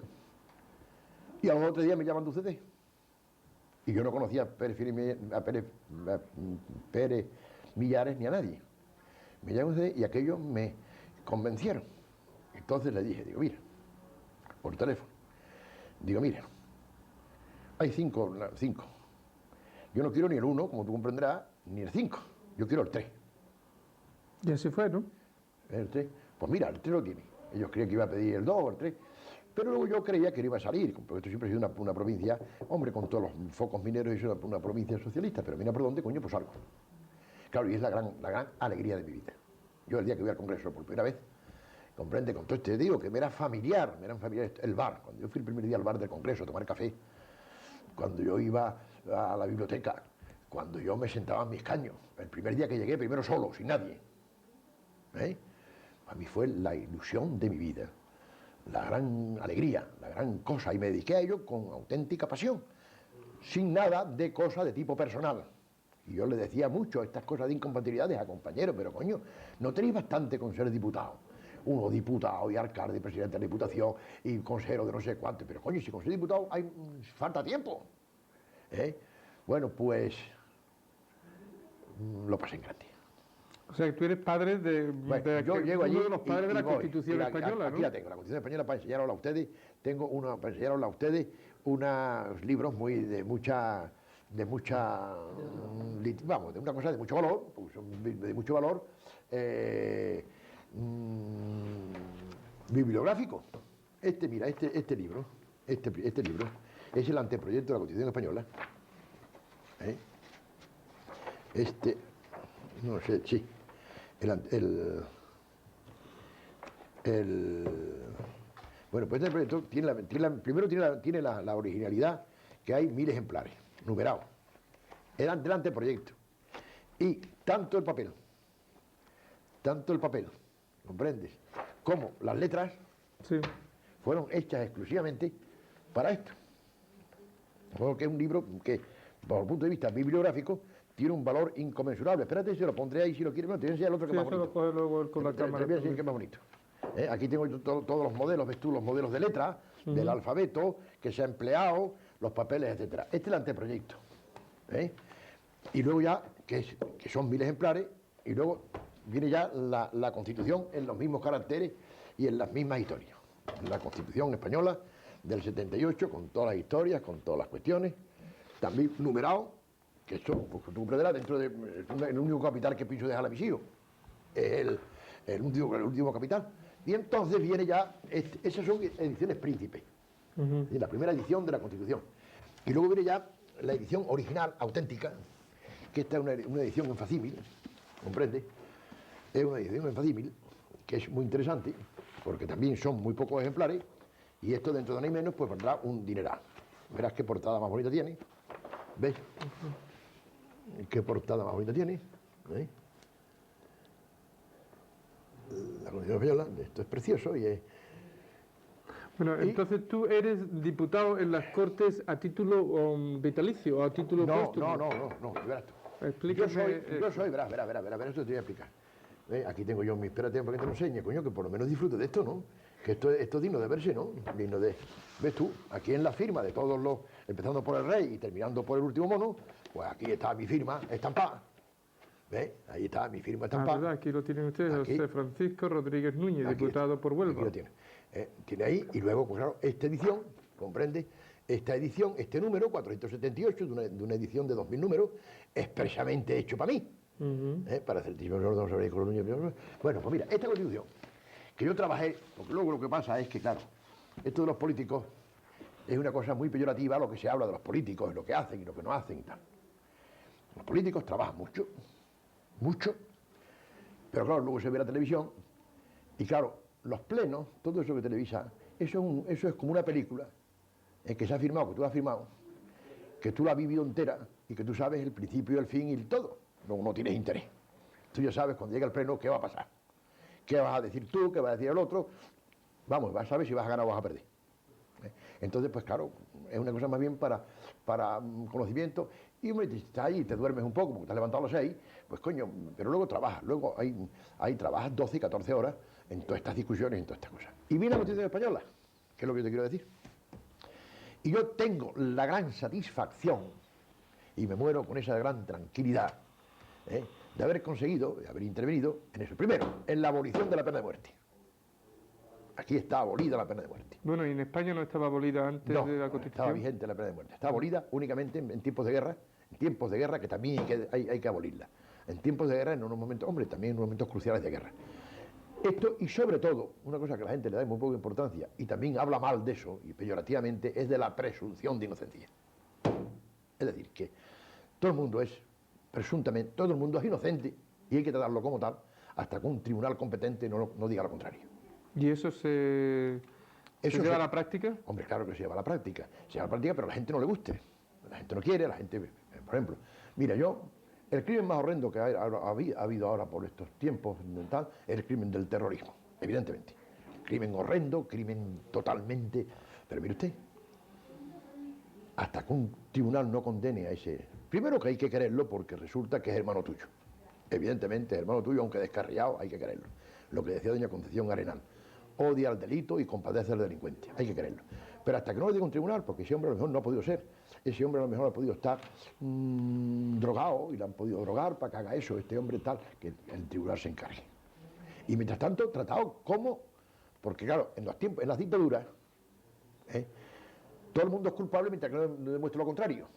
S2: Y a los otros días me llaman de UCD. Y yo no conocía a Pérez Millares ni a nadie. Me llaman de UCD y aquellos me convencieron. Entonces le dije, digo, mira, por teléfono, digo, mira, hay cinco. Yo no quiero ni el 1, como tú comprenderás, ni el 5. Yo quiero el 3.
S1: Y así fue, ¿no?
S2: El 3. Pues mira, el 3 lo tiene. Ellos creían que iba a pedir el 2 o el 3. Pero luego yo creía que no iba a salir, porque esto siempre ha sido una provincia, hombre, con todos los focos mineros, es una provincia socialista, pero mira por dónde, coño, pues algo. Claro, y es la gran alegría de mi vida. Yo el día que voy al Congreso por primera vez, comprende, con todo este digo, que me era familiar el bar. Cuando yo fui el primer día al bar del Congreso a tomar café, cuando yo iba a la biblioteca, cuando yo me sentaba en mi escaño, el primer día que llegué, primero solo, sin nadie. A mí fue la ilusión de mi vida, la gran alegría, la gran cosa, y me dediqué a ello con auténtica pasión, sin nada de cosa de tipo personal. Y yo le decía mucho estas cosas de incompatibilidades a compañeros, pero coño, ¿no tenéis bastante con ser diputado? Uno diputado y alcalde y presidente de la Diputación y consejero de no sé cuánto, pero coño, si con ser diputado falta tiempo. Bueno, pues lo pasé en grande.
S1: O sea, que tú eres padre
S2: yo llego allí
S1: uno de los padres de la
S2: voy.
S1: Constitución española,
S2: aquí
S1: ¿no?
S2: la tengo, la Constitución española, para enseñarosla a ustedes. Tengo para enseñarosla a ustedes unos libros de una cosa de mucho valor, pues son de mucho valor bibliográfico. Mira, este libro es el anteproyecto de la Constitución española. No sé, sí. Bueno, pues este proyecto tiene la originalidad que hay 1000 ejemplares, numerados. Del anteproyecto. Y tanto el papel, ¿comprendes? Como las letras,
S1: sí,
S2: fueron hechas exclusivamente para esto. Porque es un libro que, por el punto de vista bibliográfico, tiene un valor inconmensurable. Espérate, se lo pondré ahí si lo quieres. No, te voy a enseñar el otro que es más bonito.
S1: Eso lo coge luego con la cámara.
S2: Te voy a enseñar que es más bonito. Aquí tengo todos los modelos, ves tú, los modelos de letra, del alfabeto, que se ha empleado, los papeles, etcétera. Este es el anteproyecto. Y luego ya, que son 1000 ejemplares, y luego viene ya la Constitución en los mismos caracteres y en las mismas historias. La Constitución española del 78, con todas las historias, con todas las cuestiones, también numerado, que eso, pues, tú comprenderás, dentro de el único capital que pienso dejar a mis hijos, es el último capital. Y entonces viene ya, esas son ediciones príncipe, la primera edición de la Constitución. Y luego viene ya la edición original, auténtica, que esta es una edición en facímil, ¿comprende? Es una edición en facímil, que es muy interesante, porque también son muy pocos ejemplares, y esto dentro de no hay menos, pues valdrá un dineral. Verás qué portada más bonita tiene, ¿ves? ¿Qué portada más bonita tiene? La Constitución española, esto es precioso y es...
S1: Bueno, entonces tú eres diputado en las Cortes a título vitalicio o a título póstumo.
S2: No, verás tú.
S1: Explícame.
S2: Yo soy, verás, esto te voy a explicar. Aquí tengo yo espérate para que te lo enseñe, coño, que por lo menos disfrute de esto, ¿no? Que esto es digno de verse, ¿no? Digno de... ¿Ves tú? Aquí en la firma de todos los, empezando por el rey y terminando por el último mono, pues aquí está mi firma estampada. ¿Ves? Ahí está mi firma estampada.
S1: ¿Verdad? Aquí lo tienen ustedes,
S2: Aquí.
S1: José Francisco Rodríguez Núñez,
S2: Aquí
S1: diputado por Huelva.
S2: Aquí lo tiene. Tiene ahí, y luego, pues claro, esta edición, comprende, esta edición, este número, 478, de una edición de 2000 números, expresamente hecho para mí. Para hacer bueno, pues mira, esta Constitución, que yo trabajé, porque luego lo que pasa es que, claro, esto de los políticos es una cosa muy peyorativa, lo que se habla de los políticos, lo que hacen y lo que no hacen y tal. Los políticos trabajan mucho, pero claro, luego se ve la televisión y claro, los plenos, todo eso que televisa, eso es como una película en que se ha firmado, que tú has firmado, que tú la has vivido entera y que tú sabes el principio, el fin y todo. No tienes interés. Tú ya sabes cuando llega el pleno qué va a pasar. ¿Qué vas a decir tú? ¿Qué va a decir el otro? Vamos, vas a saber si vas a ganar o vas a perder. Entonces, pues claro, es una cosa más bien para conocimiento. Y hombre, estás ahí y te duermes un poco porque te has levantado a las 6, pues coño, pero luego trabajas. Luego ahí trabajas 12 y 14 horas en todas estas discusiones y en todas estas cosas. Y viene la Constitución española, que es lo que yo te quiero decir. Y yo tengo la gran satisfacción, y me muero con esa gran tranquilidad, de haber conseguido, de haber intervenido en eso. Primero, en la abolición de la pena de muerte. Aquí está abolida la pena de muerte.
S1: Bueno, y en España no estaba abolida antes de la Constitución.
S2: Estaba vigente la pena de muerte. Está abolida únicamente en tiempos de guerra, que también hay que abolirla. En tiempos de guerra, en unos momentos, hombre, también en unos momentos cruciales de guerra. Esto, y sobre todo, una cosa que la gente le da muy poca importancia, y también habla mal de eso, y peyorativamente, es de la presunción de inocencia. Es decir, que todo el mundo es, presuntamente, todo el mundo es inocente, y hay que tratarlo como tal, hasta que un tribunal competente no diga lo contrario.
S1: ¿Y eso se lleva a la práctica?
S2: Hombre, claro que se lleva a la práctica. Se lleva a la práctica, pero a la gente no le guste. La gente no quiere, la gente... Por ejemplo, mira, el crimen más horrendo que ha habido ahora por estos tiempos tal, es el crimen del terrorismo, evidentemente. Crimen horrendo, crimen totalmente... Pero mire usted, hasta que un tribunal no condene a ese... Primero que hay que quererlo porque resulta que es hermano tuyo. Evidentemente es hermano tuyo, aunque descarriado, hay que quererlo. Lo que decía doña Concepción Arenal. Odia al delito y compadece al delincuente. Hay que quererlo. Pero hasta que no lo diga un tribunal, porque ese hombre a lo mejor no ha podido ser. Ese hombre a lo mejor ha podido estar drogado y le han podido drogar para que haga eso, este hombre tal, que el tribunal se encargue. Y mientras tanto, tratado como... Porque claro, en las dictaduras, todo el mundo es culpable mientras que no demuestre lo contrario.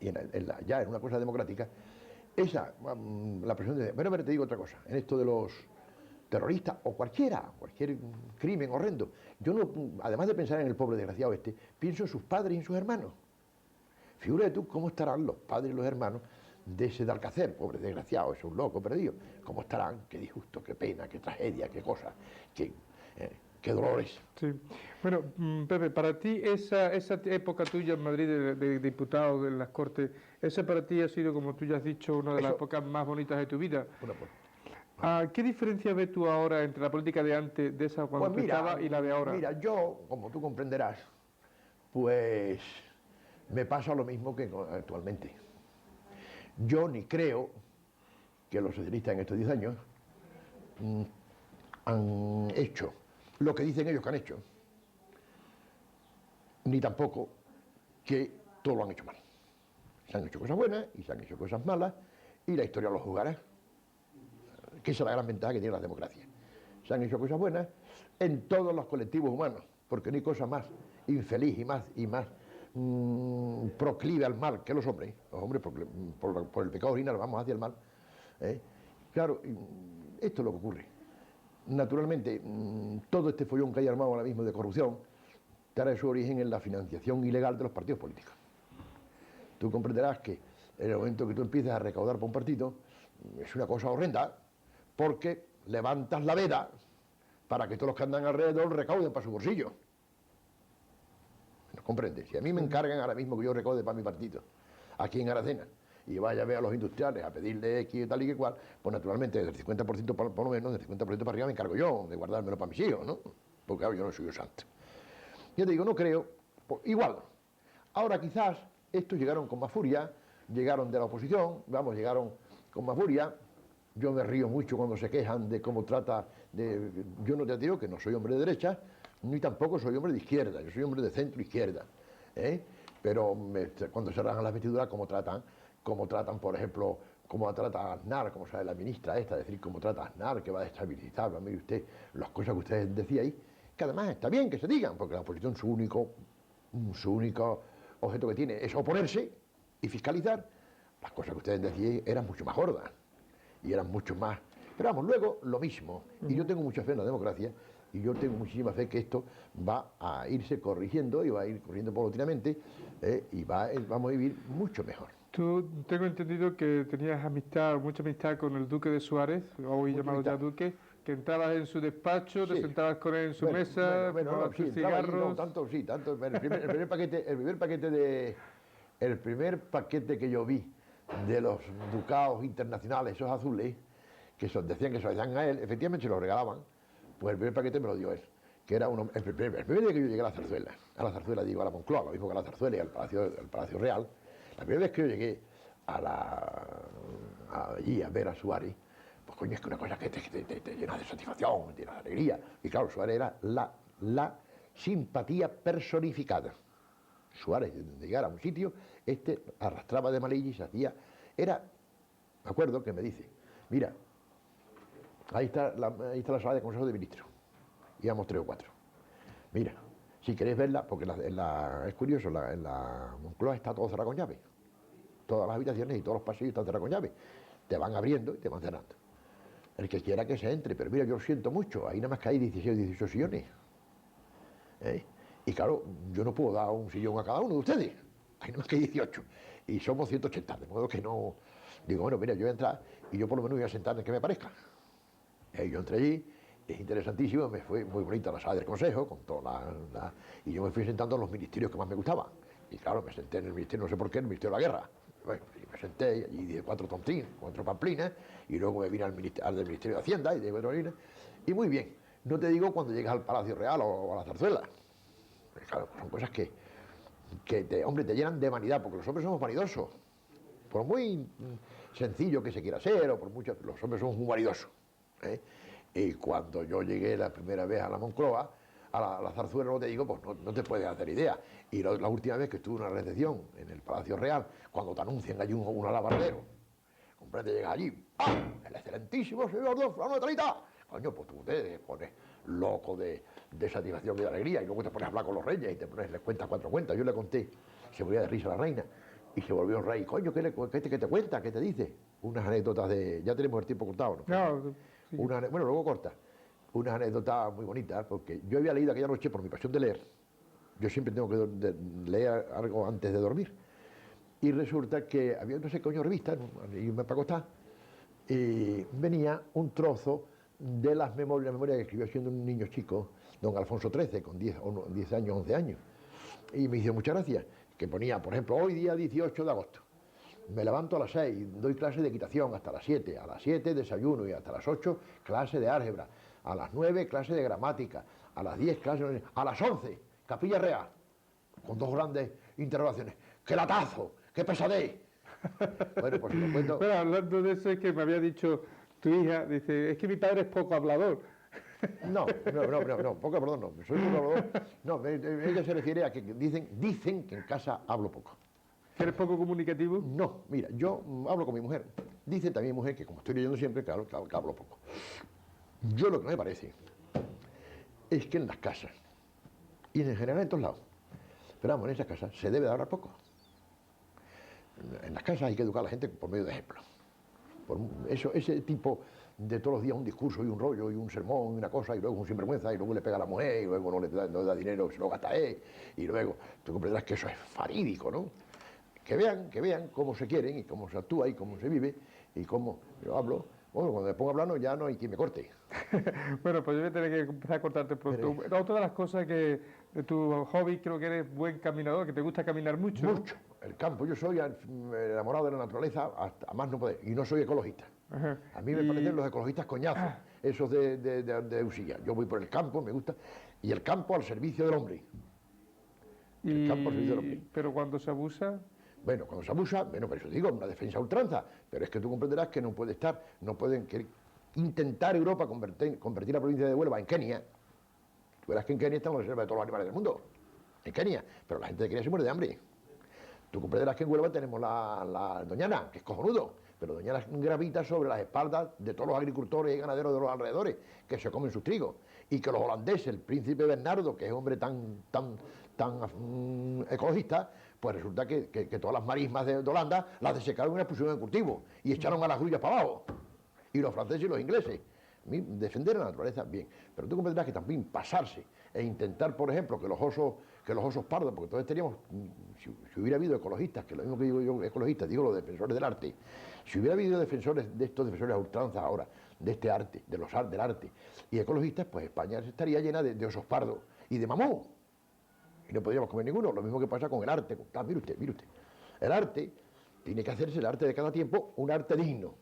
S2: Y ya en una cosa democrática, la presión de... Pero te digo otra cosa, en esto de los terroristas o cualquier crimen horrendo, yo no, además de pensar en el pobre desgraciado pienso en sus padres y en sus hermanos. Figúrate tú cómo estarán los padres y los hermanos de ese de Alcácer, pobre desgraciado, es un loco perdido. ¿Cómo estarán? Qué disgusto, qué pena, qué tragedia, qué cosa, qué dolores.
S1: Sí. Bueno, Pepe, para ti esa época tuya en Madrid de diputado de las Cortes, esa para ti ha sido, como tú ya has dicho, una de las épocas más bonitas de tu vida. ¿Qué diferencia ves tú ahora entre la política de antes, de esa cuando empezaba, y la de ahora?
S2: Mira, yo, como tú comprenderás, pues me pasa lo mismo que actualmente. Yo ni creo que los socialistas en estos 10 años han hecho lo que dicen ellos que han hecho, ni tampoco que todo lo han hecho mal. Se han hecho cosas buenas y se han hecho cosas malas, y la historia lo juzgará, que esa es la gran ventaja que tiene la democracia. Se han hecho cosas buenas en todos los colectivos humanos, porque no hay cosa más infeliz y más proclive al mal que los hombres. Los hombres por el pecado original vamos hacia el mal. Claro, esto es lo que ocurre. Naturalmente, todo este follón que hay armado ahora mismo de corrupción trae su origen en la financiación ilegal de los partidos políticos. Tú comprenderás que en el momento que tú empieces a recaudar por un partido, es una cosa horrenda, porque levantas la veda para que todos los que andan alrededor recauden para su bolsillo. ¿No comprendes? Si a mí me encargan ahora mismo que yo recaude para mi partido, aquí en Aracena, y vaya a ver a los industriales a pedirle X y tal y que cual, pues naturalmente del 50% por lo menos, del 50% para arriba me encargo yo de guardármelo para mis hijos, ¿no? Porque claro, yo no soy un santo. Yo te digo, no creo, pues, igual. Ahora quizás estos llegaron con más furia, llegaron de la oposición, llegaron con más furia. Yo me río mucho cuando se quejan de cómo trata de... Yo no te digo que no soy hombre de derecha, ni tampoco soy hombre de izquierda, yo soy hombre de centro-izquierda. Pero cuando se rasgan las vestiduras, cómo tratan, por ejemplo, cómo trata a Aznar, como sabe la ministra esta, decir cómo trata a Aznar, que va a desestabilizar, mire usted, las cosas que usted decía ahí, que además está bien que se digan, porque la oposición su único objeto que tiene es oponerse y fiscalizar. Las cosas que ustedes decían eran mucho más gordas y eran mucho más... Pero vamos, luego lo mismo. Y yo tengo mucha fe en la democracia y yo tengo muchísima fe que esto va a irse corrigiendo y va a ir corriendo paulatinamente y vamos a vivir mucho mejor.
S1: Tú tengo entendido que tenías mucha amistad con el Duque de Suárez, hoy llamado ya Duque. que entrabas en su despacho, te
S2: Sí.
S1: sentabas con él en su mesa,
S2: No,
S1: fumabas
S2: sí,
S1: tus
S2: entraba allí,
S1: cigarros.
S2: tanto. El primer paquete que yo vi de los ducados internacionales, esos azules, decían que se los daban a él, efectivamente se los regalaban, pues el primer paquete me lo dio él, que era el primer día que yo llegué a la Zarzuela digo, a la Moncloa, lo mismo que a la Zarzuela y al Palacio Real, la primera vez que yo llegué allí a ver a Suárez, pues coño, es que una cosa que te llena de satisfacción, te llena de alegría. Y claro, Suárez era la simpatía personificada. Suárez, de llegar a un sitio, arrastraba de malilla y se hacía... me acuerdo que me dice, mira, ahí está la sala de Consejo de Ministros. Íbamos 3 o 4. Mira, si queréis verla, porque es curioso, en la Moncloa está todo cerrado con llave. Todas las habitaciones y todos los pasillos están cerrados con llave. Te van abriendo y te van cerrando. El que quiera que se entre, pero mira, yo lo siento mucho, ahí nada más que hay 16 o 18 sillones. Y claro, yo no puedo dar un sillón a cada uno de ustedes, hay nada más que 18, y somos 180, de modo que no... Digo, bueno, mira, yo voy a entrar y yo por lo menos voy a sentarme en que me parezca. Yo entré allí, es interesantísimo, me fue muy bonita la sala del Consejo, con y yo me fui sentando en los ministerios que más me gustaban. Y claro, me senté en el ministerio, no sé por qué, en el Ministerio de la Guerra. Bueno, y me senté y allí di 4 tontines, 4 pamplinas, y luego me vine al del Ministerio de Hacienda y di 4 pamplinas. Y muy bien, no te digo cuando llegas al Palacio Real o a la Zarzuela. Porque, claro, son cosas que hombre, te llenan de vanidad, porque los hombres somos vanidosos. Por muy sencillo que se quiera ser, o por mucho, los hombres somos muy vanidosos. Y cuando yo llegué la primera vez a la Moncloa, a la Zarzuela, no te digo, pues no te puedes hacer idea. Y la última vez que estuve en una recepción en el Palacio Real, cuando te anuncian allí un alabardero, comprende, llegas allí, ¡ah! El excelentísimo señor don Fulano de Talita. Coño, pues tú te pones loco de satisfacción y de alegría, y luego te pones a hablar con los reyes y les cuentas 4 cuentas. Yo le conté, se moría de risa a la reina, y se volvió un rey. Coño, ¿qué te cuenta? ¿Qué te dice? Unas anécdotas ya tenemos el tiempo cortado, ¿no?
S1: No, sí.
S2: Bueno, luego corta. Unas anécdotas muy bonitas, porque yo había leído aquella noche por mi pasión de leer. Yo siempre tengo que leer algo antes de dormir. Y resulta que había, no sé qué coño revista, y me para acostar, y venía un trozo de las memorias que escribió siendo un niño chico, don Alfonso XIII, con 10 años, 11 años. Y me hizo muchas gracias, que ponía, por ejemplo, hoy día 18 de agosto. Me levanto a las 6, doy clase de equitación hasta las 7, a las 7 desayuno y hasta las 8 clase de álgebra, a las 9 clase de gramática, a las 10 clase a las 11 capilla real, con 2 grandes interrogaciones. ¡Qué latazo! ¡Qué pesadez! Bueno, pues te cuento...
S1: Bueno, hablando de eso, es que me había dicho tu hija, dice, es que mi padre es poco hablador.
S2: No, poco hablador no, soy poco hablador. No, ella se refiere a que dicen que en casa hablo poco.
S1: ¿Que eres poco comunicativo?
S2: No, mira, yo hablo con mi mujer. Dice también mi mujer que como estoy leyendo siempre, claro, que hablo poco. Yo lo que me parece es que en las casas, y en general en todos lados, pero vamos, en esas casas se debe de hablar poco. En las casas hay que educar a la gente por medio de ejemplos. Ese tipo de todos los días un discurso y un rollo y un sermón y una cosa, y luego un sinvergüenza, y luego le pega a la mujer, y luego no le da dinero, se lo gasta él, y luego tú comprenderás que eso es farídico, ¿no? Que vean cómo se quieren y cómo se actúa y cómo se vive y cómo yo hablo. Bueno, cuando me pongo a hablar ya no hay quien me corte.
S1: Bueno, pues yo voy a tener que empezar a cortarte pronto. Otra de las cosas que de tu hobby, creo que eres buen caminador, que te gusta caminar mucho.
S2: Mucho. ¿No? El campo, yo soy enamorado de la naturaleza, a más no poder, y no soy ecologista.
S1: Ajá.
S2: A mí me parecen los ecologistas coñazos, esos de usilla. Yo voy por el campo, me gusta, y el campo al servicio del hombre. El campo al servicio del hombre.
S1: Pero cuando se abusa...
S2: Bueno, cuando se abusa, bueno, por eso digo, una defensa a ultranza, pero es que tú comprenderás que no pueden intentar Europa convertir la provincia de Huelva en Kenia. Tú verás que en Kenia están las reservas de todos los animales del mundo, en Kenia, pero la gente de Kenia se muere de hambre. Tú comprenderás que en Huelva tenemos la Doñana, que es cojonudo, pero Doñana gravita sobre las espaldas de todos los agricultores y ganaderos de los alrededores, que se comen sus trigos, y que los holandeses, el príncipe Bernardo, que es hombre tan ecologista, pues resulta que todas las marismas de Holanda las desecaron y las pusieron en cultivo y echaron a las grullas para abajo. Y los franceses y los ingleses. A mí, defender la naturaleza, bien. Pero tú comprenderás que también pasarse e intentar, por ejemplo, que los osos pardos, porque entonces teníamos, si hubiera habido ecologistas, que lo mismo que digo yo ecologistas, digo los defensores del arte, si hubiera habido defensores a ultranza ahora, de este arte, del arte. Y ecologistas, pues España estaría llena de osos pardos y de mamut. Y no podríamos comer ninguno. Lo mismo que pasa con el arte. Mire usted, mire usted. El arte tiene que hacerse, el arte de cada tiempo, un arte digno.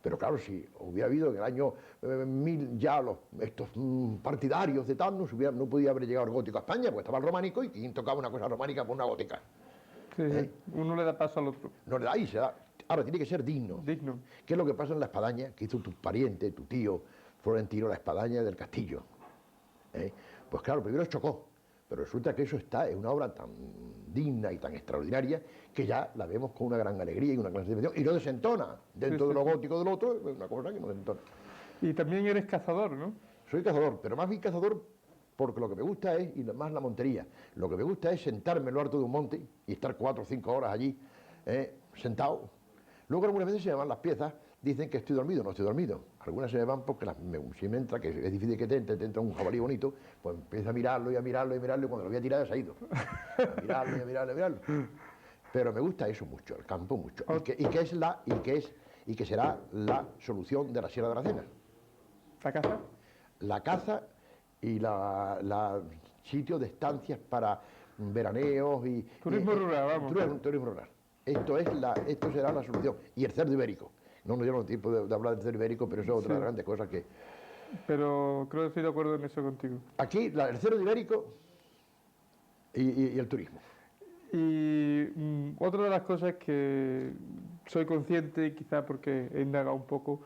S2: Pero claro, si hubiera habido en el año 1000 ya estos partidarios de tal, no podía haber llegado el gótico a España, porque estaba el románico y quien tocaba una cosa románica por una gótica.
S1: Sí, sí. Uno le da paso al otro.
S2: No le da y se da. Ahora, tiene que ser digno.
S1: Digno.
S2: ¿Qué es lo que pasa en la espadaña que hizo tu pariente, tu tío, Florentino, la espadaña del castillo? Pues claro, primero chocó, pero resulta que eso es una obra tan digna y tan extraordinaria que ya la vemos con una gran alegría y una gran satisfacción y no desentona dentro de lo gótico del otro, es una cosa que no desentona.
S1: Y también eres cazador, ¿no?
S2: Soy cazador, pero más bien cazador porque lo que me gusta es, y más la montería, lo que me gusta es sentarme en lo alto de un monte y estar 4 o 5 horas allí, sentado. Luego algunas veces se me van las piezas, dicen que estoy dormido, no estoy dormido. Algunas se me van porque si me entra, que es difícil que te entra un jabalí bonito, pues empiezo a mirarlo y a mirarlo y a mirarlo y cuando lo voy a tirar ya se ha ido. A mirarlo y a mirarlo y a mirarlo. Pero me gusta eso mucho, el campo mucho. Y que será la solución de la Sierra de Aracena.
S1: ¿La caza? La
S2: caza y la sitio de estancias para veraneos y...
S1: Turismo rural, vamos.
S2: Turismo rural. Esto será la solución. Y el cerdo ibérico. No nos lleva tiempo de hablar del cerdo ibérico, pero eso es otra de las grandes cosas que...
S1: Pero creo que estoy de acuerdo en eso contigo.
S2: Aquí, el cerdo ibérico y el turismo.
S1: Y otra de las cosas que soy consciente, quizá porque he indagado un poco,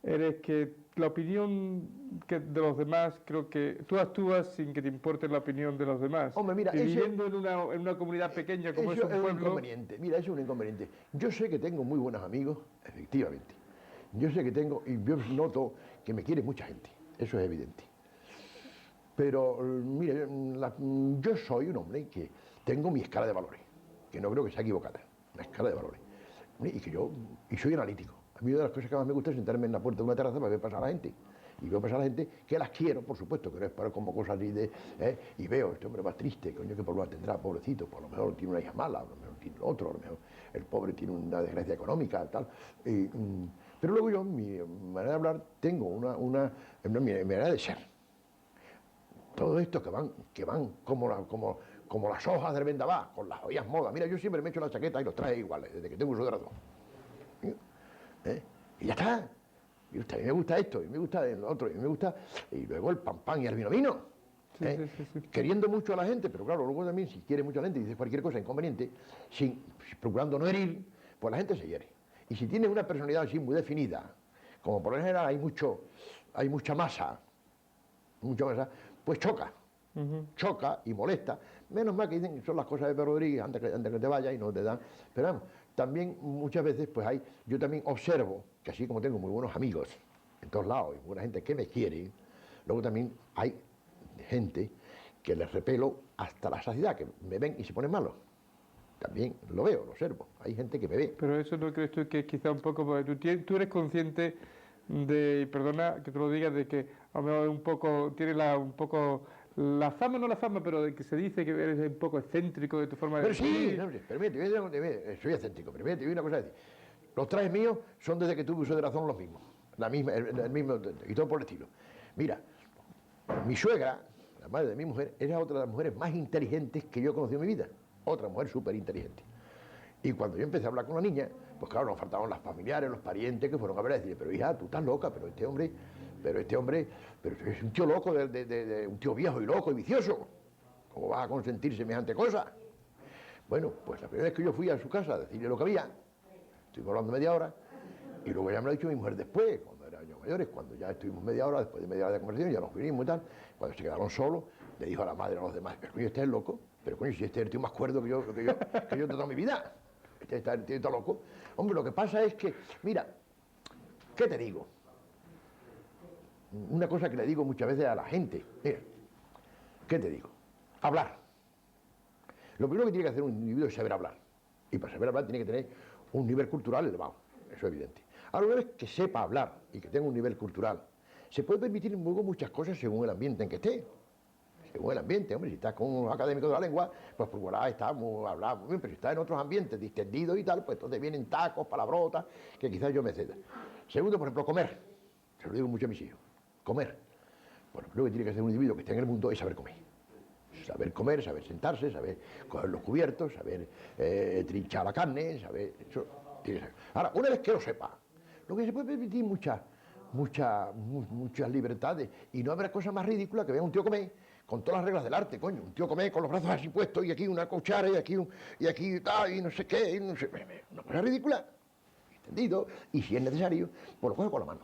S1: es que la opinión de los demás, creo que tú actúas sin que te importe la opinión de los demás.
S2: Hombre, mira,
S1: y viviendo en una comunidad pequeña como es un pueblo...
S2: un inconveniente. Mira, eso es un inconveniente. Yo sé que tengo muy buenos amigos, efectivamente. Yo sé que tengo, y yo noto que me quiere mucha gente. Eso es evidente. Pero, mire, yo soy un hombre que tengo mi escala de valores, que no creo que sea equivocada, una escala de valores. Y soy analítico. A mí una de las cosas que más me gusta es sentarme en la puerta de una terraza para ver pasar a la gente. Y veo pasar a la gente que las quiero, por supuesto, que no es para como cosas así de... y veo, este hombre más triste, coño, qué problema tendrá, pobrecito, por lo mejor tiene una hija mala, a lo mejor tiene otro, a lo mejor el pobre tiene una desgracia económica, tal. Pero luego yo, mi manera de hablar, tengo una mi manera de ser. Todo esto que van como las hojas del vendaval, con las ollas modas. Mira, yo siempre me echo la chaqueta y los traje iguales, desde que tengo uso de razón. Y ya está. Y a mí me gusta esto, y me gusta lo otro, y me gusta... Y luego el pan y el vino. Sí. Queriendo mucho a la gente, pero claro, luego también si quiere mucho a la gente y dice cualquier cosa inconveniente, procurando no herir, pues la gente se hiere. Y si tienes una personalidad así muy definida, como por lo general hay mucha masa, pues choca. Choca y molesta. Menos mal que dicen que son las cosas de Pedro Rodríguez antes que te vayas y no te dan. Pero vamos, también muchas veces pues yo también observo que así como tengo muy buenos amigos en todos lados y buena gente que me quiere, luego también hay gente que les repelo hasta la saciedad, que me ven y se ponen malos. También lo veo, lo observo. Hay gente que me ve.
S1: Pero eso no crees tú que quizá un poco, porque tú eres consciente de, perdona que te lo digas, de que a lo mejor un poco, tienes un poco la fama, no la fama, pero de que se dice que eres un poco excéntrico de tu forma de
S2: decir. Pero sí, permíteme, soy excéntrico, permíteme, voy a una cosa a decir. Los trajes míos son desde que tuve uso de razón los mismos, el mismo, y todo por el estilo. Mira, mi suegra, la madre de mi mujer, era otra de las mujeres más inteligentes que yo he conocido en mi vida, otra mujer súper inteligente. Y cuando yo empecé a hablar con la niña, pues claro, nos faltaban las familiares, los parientes que fueron a ver a decirle, pero hija, tú estás loca, pero este hombre es un tío loco, un tío viejo y loco y vicioso. ¿Cómo vas a consentir semejante cosa? Bueno, pues la primera vez que yo fui a su casa a decirle lo que había, estuvimos hablando media hora, y luego ya me lo ha dicho mi mujer después, cuando eran años mayores, cuando ya estuvimos media hora, después de media hora de conversación, ya nos vinimos y tal, cuando se quedaron solos, le dijo a la madre a los demás, pero coño, este es loco, pero coño, si este es el tío más cuerdo que yo de toda mi vida, este está loco. Hombre, lo que pasa es que, mira, ¿qué te digo? Una cosa que le digo muchas veces a la gente, mira, ¿qué te digo? Hablar. Lo primero que tiene que hacer un individuo es saber hablar. Y para saber hablar tiene que tener un nivel cultural elevado, eso es evidente. Ahora, una vez que sepa hablar y que tenga un nivel cultural, se puede permitir luego muchas cosas según el ambiente en que esté. Según el ambiente, hombre, si estás con un académico de la lengua, pues procurarás hablar muy bien, pero si estás en otros ambientes distendidos y tal, pues entonces vienen tacos, palabrotas, que quizás yo me ceda. Segundo, por ejemplo, comer. se lo digo mucho a mis hijos, comer. Bueno, lo que tiene que hacer un individuo que esté en el mundo es saber comer. Saber comer, saber sentarse, saber coger los cubiertos, saber trinchar la carne, saber... Eso tiene que ser. Ahora, una vez que lo sepa, lo que se puede permitir muchas libertades, y no habrá cosa más ridícula que vea un tío comer con todas las reglas del arte, coño, un tío comer con los brazos así puestos y aquí una cuchara y aquí tal y no sé qué, y no sé, una cosa ridícula, entendido, y si es necesario, pues lo coge con la mano.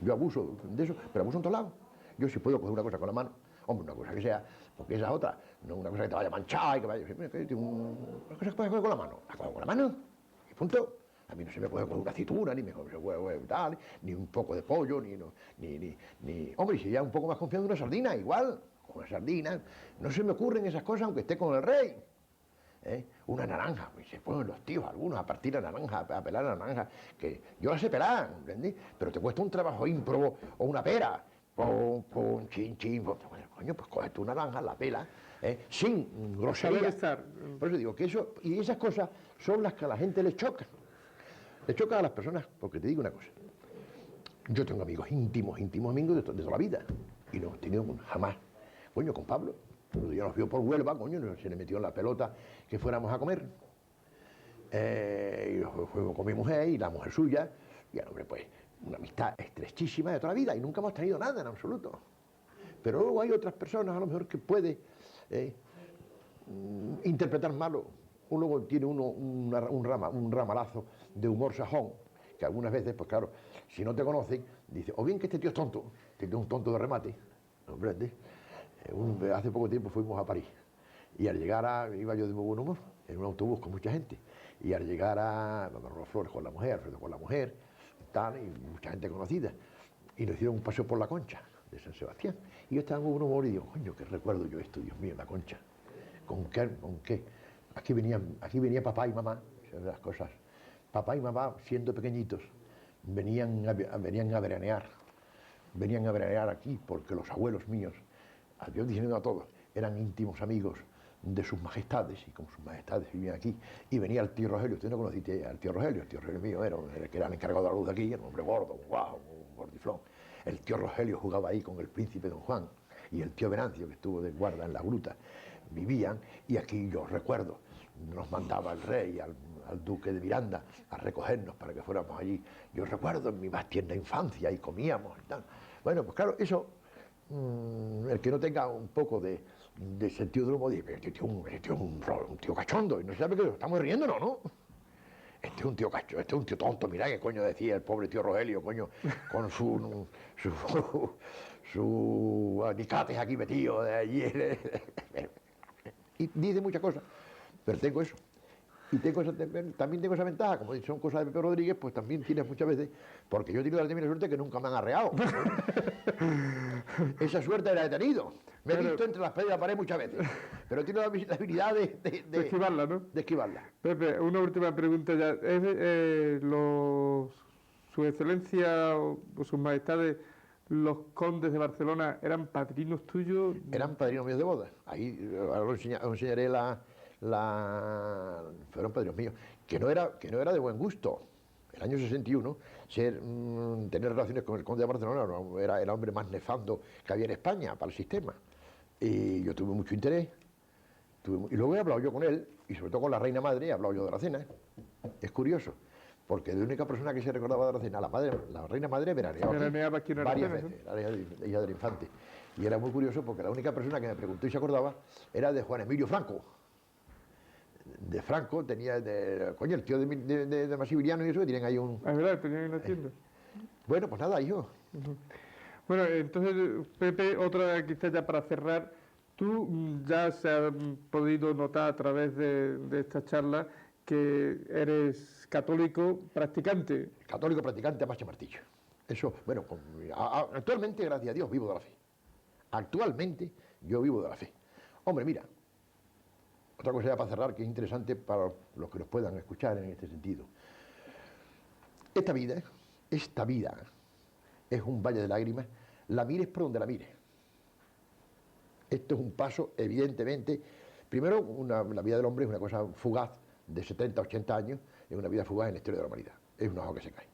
S2: Yo abuso de eso, pero abuso en todos lados. Yo si puedo coger una cosa con la mano, hombre, una cosa que sea, porque esa es otra, no una cosa que te vaya a manchar y que vaya, una cosa que puedes coger con la mano, la cojo con la mano, y punto. A mí no se me puede coger una aceituna, ni me coge tal, ni un poco de pollo, hombre, si ya un poco más confiado en una sardina, igual, con una sardina, no se me ocurren esas cosas aunque esté con el rey. Una naranja, pues se ponen los tíos algunos a partir la naranja, a pelar la naranja, que yo la sé pelar, ¿entendés? Pero te cuesta un trabajo ímprobo, o una pera, chin, coño, pues coges tu naranja, la pela, sin grosería. Por eso digo que eso, y esas cosas son las que a la gente les chocan. Le choca a las personas, porque te digo una cosa, yo tengo amigos íntimos amigos de toda la vida, y no he tenido jamás, coño, con Pablo, yo nos vio por Huelva, coño, se le metió en la pelota que fuéramos a comer, y fuimos con mi mujer y la mujer suya, y el hombre, pues, una amistad estrechísima de toda la vida, y nunca hemos tenido nada en absoluto. Pero luego hay otras personas, a lo mejor, que puede interpretar malo. Luego tiene uno un ramalazo de humor sajón, que algunas veces, pues claro, si no te conocen, dice, o bien que este tío es tonto, este tío es un tonto de remate, ¿comprendes? Hace poco tiempo fuimos a París, y al llegar iba yo de muy buen humor, en un autobús con mucha gente, y al llegar a Flores con la mujer, Alfredo con la mujer, tal, y mucha gente conocida, y nos hicieron un paseo por la Concha de San Sebastián, y yo estaba en muy buen humor y digo, coño, ¿qué recuerdo yo esto, Dios mío, la Concha? ¿Con qué? Aquí venía papá y mamá, las cosas. Papá y mamá, siendo pequeñitos, venían a veranear aquí, porque los abuelos míos, Dios diciendo a todos, eran íntimos amigos de sus majestades, y como sus majestades vivían aquí, y venía el tío Rogelio. Usted no conociste al tío Rogelio, mío era el que era el encargado de la luz de aquí, un hombre gordo, un gordiflón. El tío Rogelio jugaba ahí con el príncipe Don Juan, y el tío Venancio, que estuvo de guarda en la gruta, vivían, y aquí yo recuerdo, nos mandaba el rey al duque de Miranda a recogernos para que fuéramos allí. Yo recuerdo en mi más tierna infancia, y comíamos y tal. Bueno, pues claro, eso, el que no tenga un poco de sentido del humor, dice, este tío es un tío cachondo, y no sabe que estamos riéndonos, ¿no? Este es un tío cacho, este es un tío tonto, mirá qué coño decía el pobre tío Rogelio, coño, con su alicates aquí metido de allí. Y dice muchas cosas, pero tengo eso. Y también tengo esa ventaja, como son cosas de Pepe Rodríguez, pues también tienes muchas veces, porque yo he tenido la tremenda suerte que nunca me han arreado. Esa suerte la he tenido. Me he visto entre las paredes de la pared muchas veces, pero he tenido la habilidad de
S1: esquivarla, ¿no?
S2: De esquivarla.
S1: Pepe, una última pregunta ya. Su excelencia o sus majestades, los condes de Barcelona, ¿eran padrinos tuyos?
S2: Eran padrinos míos de boda. Ahí ahora os enseñaré fueron padrinos míos, que no era de buen gusto. El año 61, tener relaciones con el conde de Barcelona era el hombre más nefasto que había en España para el sistema. Y yo tuve mucho interés, y luego he hablado yo con él, y sobre todo con la reina madre, he hablado yo de Aracena. Es curioso, porque de la única persona que se recordaba de Aracena, la reina madre veraneaba aquí varias veces, era hija del infante. Y era muy curioso porque la única persona que me preguntó y se acordaba era de Juan Emilio Franco. De Franco tenía, coño, el tío de Maximiliano y eso, que tienen ahí un...
S1: Es verdad, tenían una tienda.
S2: Bueno, pues nada, hijo.
S1: Bueno, entonces, Pepe, otra quizás ya para cerrar, tú ya se ha podido notar a través de esta charla que eres católico practicante.
S2: Católico practicante a macho martillo. Eso, bueno, actualmente, gracias a Dios, vivo de la fe. Actualmente, yo vivo de la fe. Hombre, mira, otra cosa ya para cerrar, que es interesante para los que nos puedan escuchar en este sentido. Esta vida es un valle de lágrimas, la mires por donde la mires. Esto es un paso, evidentemente, primero, la vida del hombre es una cosa fugaz, de 70, 80 años, es una vida fugaz en la historia de la humanidad, es una hoja que se cae.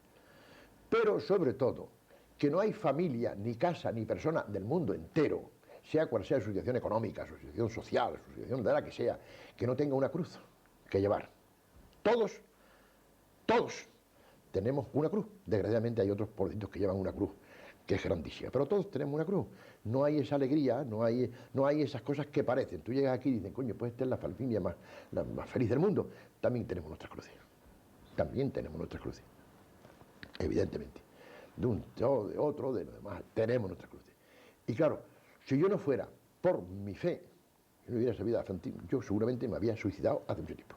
S2: pero sobre todo, que no hay familia, ni casa, ni persona del mundo entero, sea cual sea su situación económica, su situación social, su situación de la que sea, que no tenga una cruz que llevar. Todos tenemos una cruz. Desgraciadamente hay otros pobrecitos que llevan una cruz que es grandísima, pero todos tenemos una cruz. No hay esa alegría, no hay esas cosas que parecen. Tú llegas aquí y dices, coño, pues esta es la familia la más feliz del mundo. También tenemos nuestras cruces. También tenemos nuestras cruces. Evidentemente. De un, de otro, de lo demás, tenemos nuestras cruces. Y claro, si yo no fuera por mi fe, si no hubiera sabido yo seguramente me había suicidado hace mucho tiempo.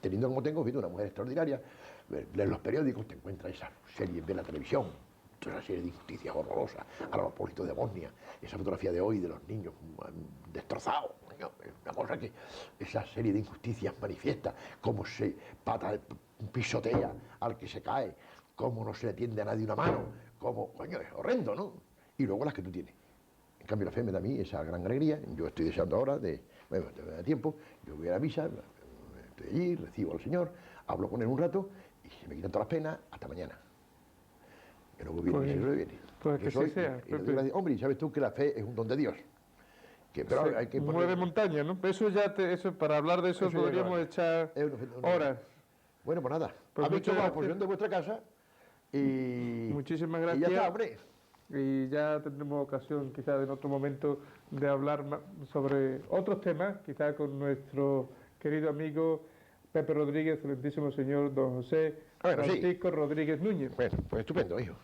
S2: Teniendo como tengo, viendo una mujer extraordinaria, leer los periódicos, te encuentras esas series, ves la televisión, toda esa serie de injusticias horrorosas, a los pueblitos de Bosnia, esa fotografía de hoy de los niños destrozados, una cosa que esa serie de injusticias manifiesta, cómo se pisotea al que se cae, cómo no se le tiende a nadie una mano, cómo, coño, es horrendo, ¿no? Y luego las que tú tienes. En cambio la fe me da a mí esa gran alegría. Yo estoy deseando ahora bueno, me da tiempo, yo voy a la misa, estoy allí, recibo al Señor, hablo con él un rato y se me quitan todas las penas, hasta mañana. Que luego viene,
S1: pues que sí sea.
S2: Hombre, y sabes tú que la fe es un don de Dios. Pero
S1: sí,
S2: hay que
S1: mueve montaña, ¿no? Eso para hablar de eso podríamos echar horas.
S2: Bueno, pues nada.
S1: Pues
S2: habéis hecho la exposición de vuestra casa y...
S1: Muchísimas gracias.
S2: Y ya está, hombre.
S1: Y ya tendremos ocasión quizás en otro momento de hablar sobre otros temas, quizás con nuestro querido amigo Pepe Rodríguez, excelentísimo señor don José Francisco Rodríguez Núñez.
S2: Bueno, pues estupendo, hijo.